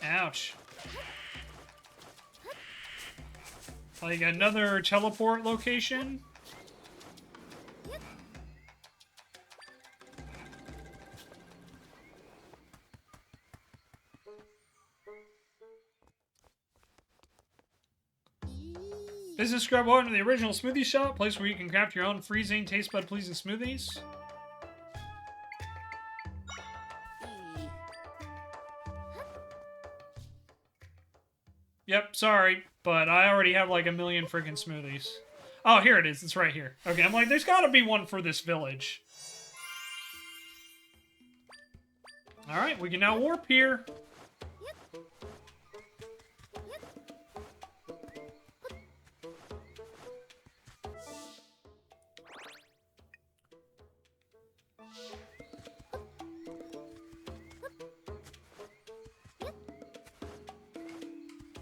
Ouch. Like another teleport location? Business scrub over to the original smoothie shop, place where you can craft your own freezing, taste bud pleasing smoothies. Yep, sorry, but I already have like a million friggin' smoothies. Oh, here it is. It's right here. Okay, I'm like, there's gotta be one for this village. Alright, we can now warp here.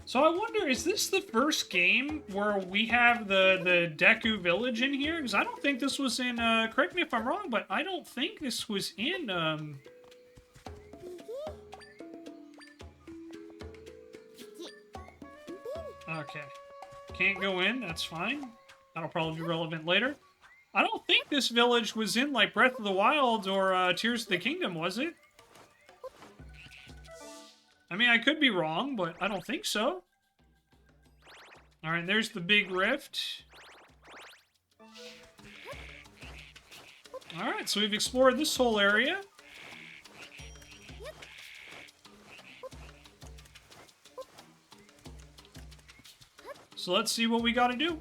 So I wonder, is this the first game where we have the Deku Village in here? Because I don't think this was in, correct me if I'm wrong, but I don't think this was in, Okay. Can't go in, that's fine. That'll probably be relevant later. I don't think this village was in, like, Breath of the Wild or, Tears of the Kingdom, was it? I mean, I could be wrong, but I don't think so. Alright, there's the big rift. Alright, so we've explored this whole area. So let's see what we gotta do.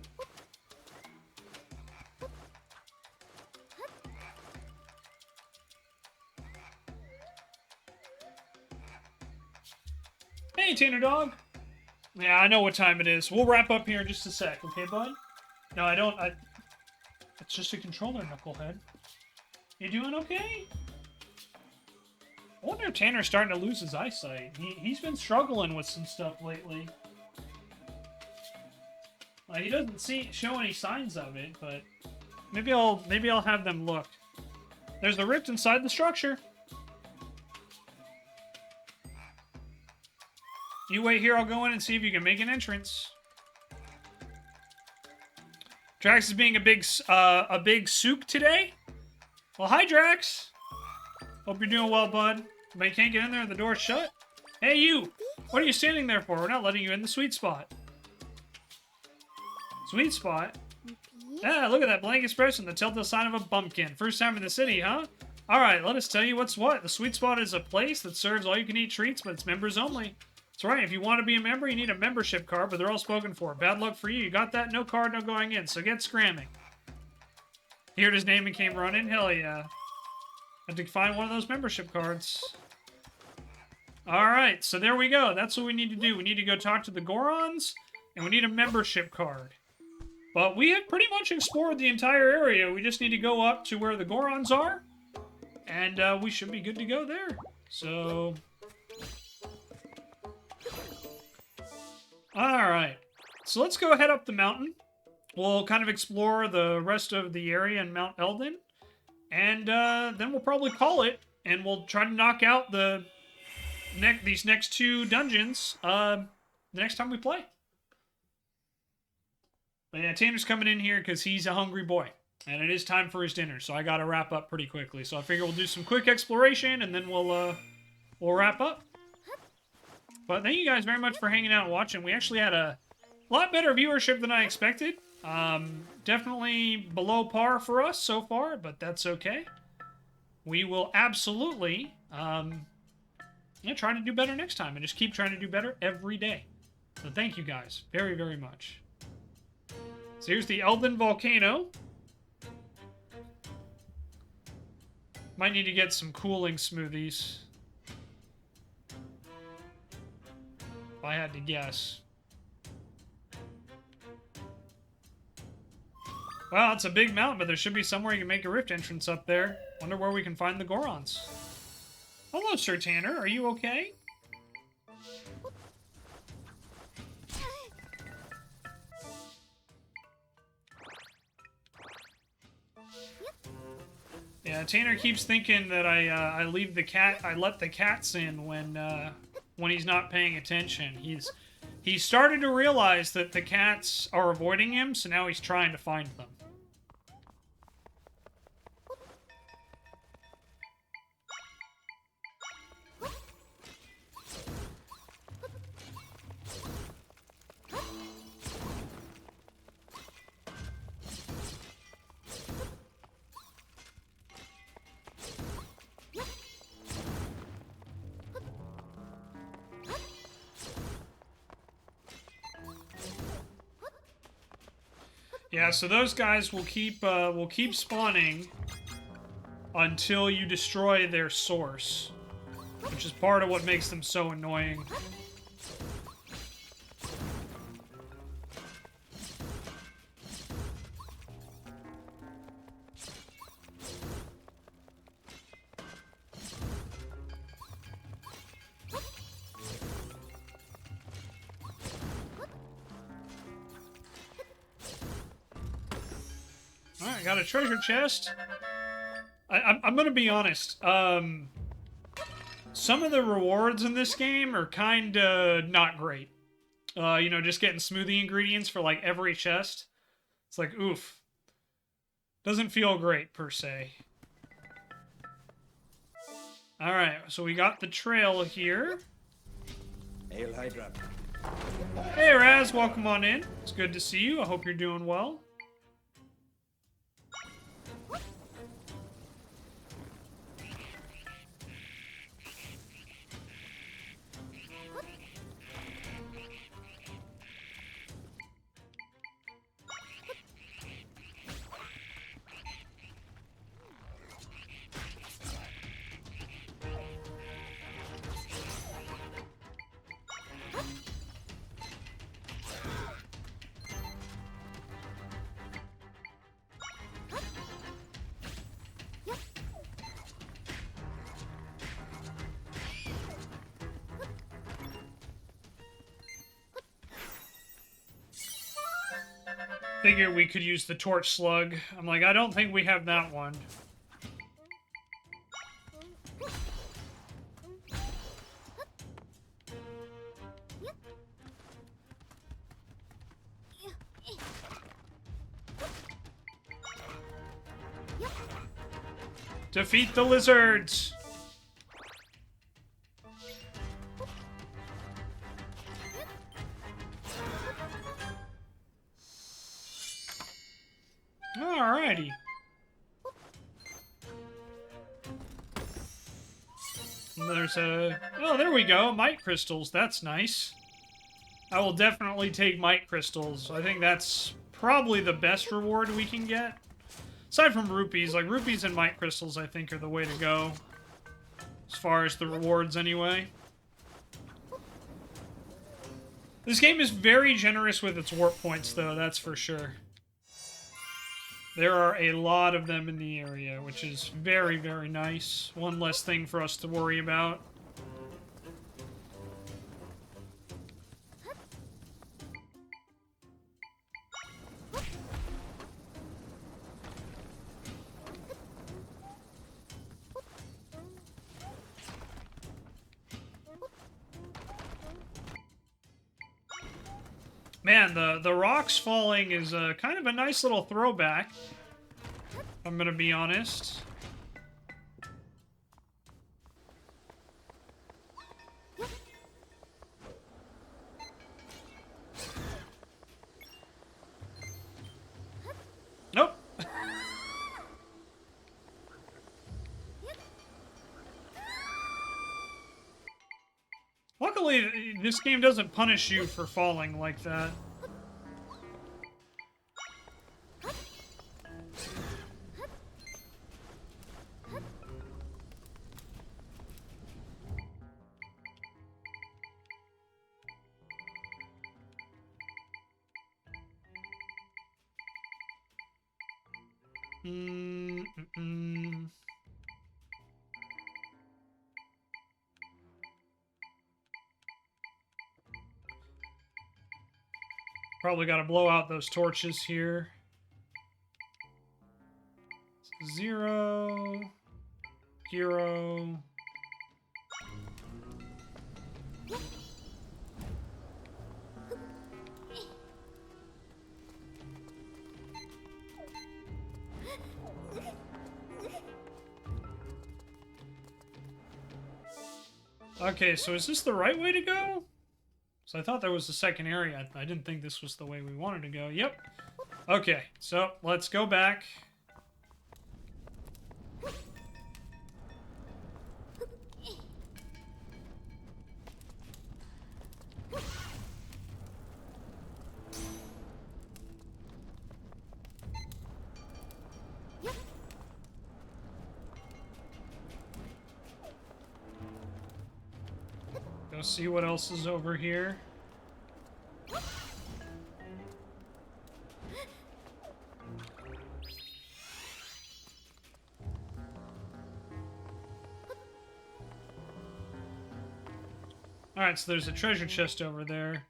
Hey, Tanner Dog. Yeah, I know what time it is. We'll wrap up here in just a sec, okay, bud? No, I don't. It's just a controller, knucklehead. You doing okay? I wonder if Tanner's starting to lose his eyesight. He's been struggling with some stuff lately. He doesn't show any signs of it, but maybe I'll have them look. There's a rift inside the structure. You wait here, I'll go in and see if you can make an entrance. Drax is being a big sook today. Well, hi, Drax. Hope you're doing well, bud. But you can't get in there, the door's shut. Hey, you! What are you standing there for? We're not letting you in the sweet spot. Sweet spot? Yeah, look at that blank expression, the telltale sign of a bumpkin. First time in the city, huh? Alright, let us tell you what's what. The sweet spot is a place that serves all-you-can-eat treats, but it's members only. That's right, if you want to be a member, you need a membership card, but they're all spoken for. Bad luck for you. You got that? No card, no going in, so get scramming. He heard his name and came running? Hell yeah. Had to find one of those membership cards. Alright, so there we go. That's what we need to do. We need to go talk to the Gorons, and we need a membership card. But we have pretty much explored the entire area. We just need to go up to where the Gorons are, and we should be good to go there. So... Alright, so let's go head up the mountain. We'll kind of explore the rest of the area in Mount Eldin. And then we'll probably call it. And we'll try to knock out these next two dungeons the next time we play. But yeah, Tanner's coming in here because he's a hungry boy. And it is time for his dinner, so I gotta wrap up pretty quickly. So I figure we'll do some quick exploration, and then we'll wrap up. But thank you guys very much for hanging out and watching. We actually had a lot better viewership than I expected. Definitely below par for us so far, but that's okay. We will absolutely try to do better next time, and just keep trying to do better every day. So thank you guys very, very much. So here's the Eldin Volcano. Might need to get some cooling smoothies. If I had to guess. Well, it's a big mountain, but there should be somewhere you can make a rift entrance up there. Wonder where we can find the Gorons. Hello, Sir Tanner. Are you okay? Yeah, Tanner keeps thinking that I let the cats in when he's not paying attention. He's started to realize that the cats are avoiding him, so now he's trying to find them. Yeah, so those guys will keep spawning until you destroy their source, which is part of what makes them so annoying. Alright, got a treasure chest. I'm gonna be honest. Some of the rewards in this game are kinda not great. You know, just getting smoothie ingredients for, like, every chest. It's like, oof. Doesn't feel great, per se. Alright, so we got the trail here. Hail Hydra. Hey, Raz, welcome on in. It's good to see you. I hope you're doing well. Figured we could use the torch slug. I'm like, I don't think we have that one. Defeat the lizards! Alrighty. There's a... Oh, there we go. Might crystals. That's nice. I will definitely take might crystals. I think that's probably the best reward we can get. Aside from rupees. Like, rupees and might crystals, I think, are the way to go. As far as the rewards, anyway. This game is very generous with its warp points, though. That's for sure. There are a lot of them in the area, which is very, very nice. One less thing for us to worry about. Man, the rocks falling is kind of a nice little throwback. I'm gonna be honest. Nope. Luckily, this game doesn't punish you for falling like that. Probably got to blow out those torches here. 0, hero. Okay, so is this the right way to go? So I thought there was the second area. I didn't think this was the way we wanted to go. Yep. Okay, so let's go back. Go see what else is over here. Alright, so there's a treasure chest over there.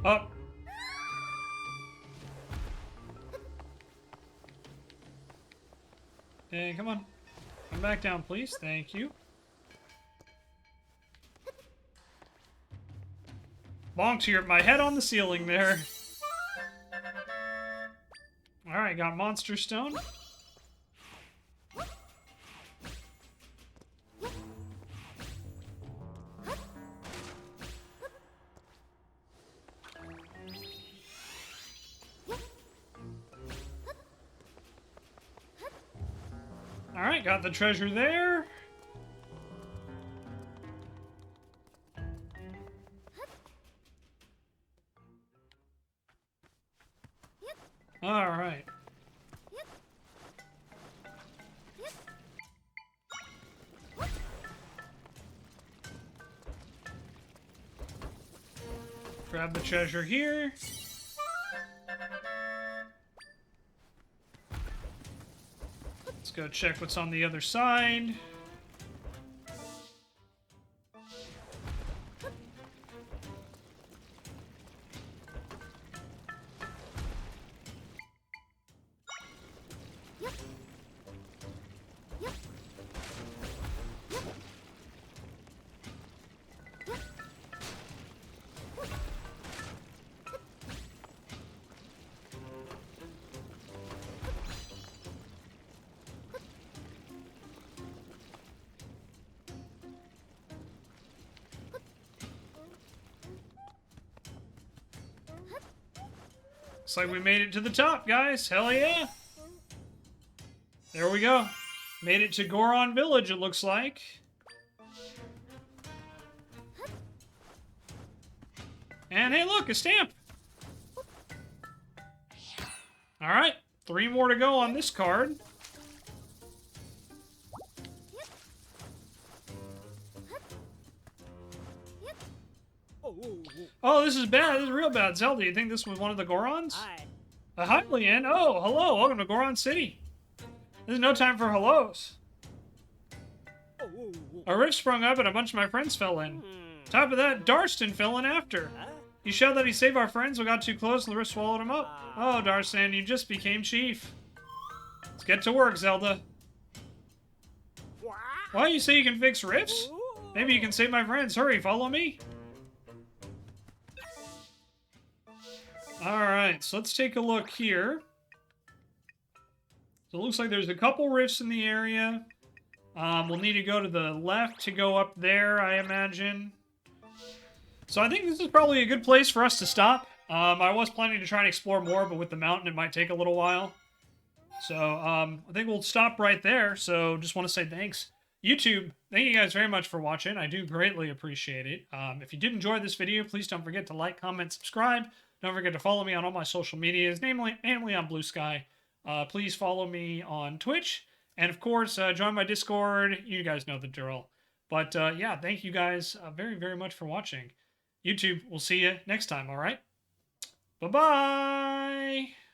Up. Hey, come on. Come back down, please. Thank you. Bonked my head on the ceiling there. Alright, got Monster Stone. Alright, got the treasure there. All right. Grab the treasure here. Let's go check what's on the other side. Looks like we made it to the top, guys. Hell yeah. There we go. Made it to Goron Village, it looks like. And hey, look, a stamp. All right, 3 more to go on this card. Oh, this is bad. This is real bad. Zelda, you think this was one of the Gorons? Hi. A Hylian? Oh, hello. Welcome to Goron City. There's no time for hellos. A rift sprung up and a bunch of my friends fell in. Top of that, Darstan fell in after. He shouted that he saved our friends. We got too close and the rift swallowed him up. Oh, Darstan, you just became chief. Let's get to work, Zelda. Why you say you can fix rifts? Maybe you can save my friends. Hurry, follow me. Alright, so let's take a look here. So it looks like there's a couple rifts in the area. We'll need to go to the left to go up there, I imagine. So I think this is probably a good place for us to stop. I was planning to try and explore more, but with the mountain it might take a little while. So I think we'll stop right there. So just want to say thanks. YouTube, thank you guys very much for watching. I do greatly appreciate it. If you did enjoy this video, please don't forget to like, comment, subscribe. Don't forget to follow me on all my social medias, namely on Blue Sky. Please follow me on Twitch. And of course, join my Discord. You guys know the drill. But yeah, thank you guys very, very much for watching. YouTube, we'll see you next time, all right? Bye-bye!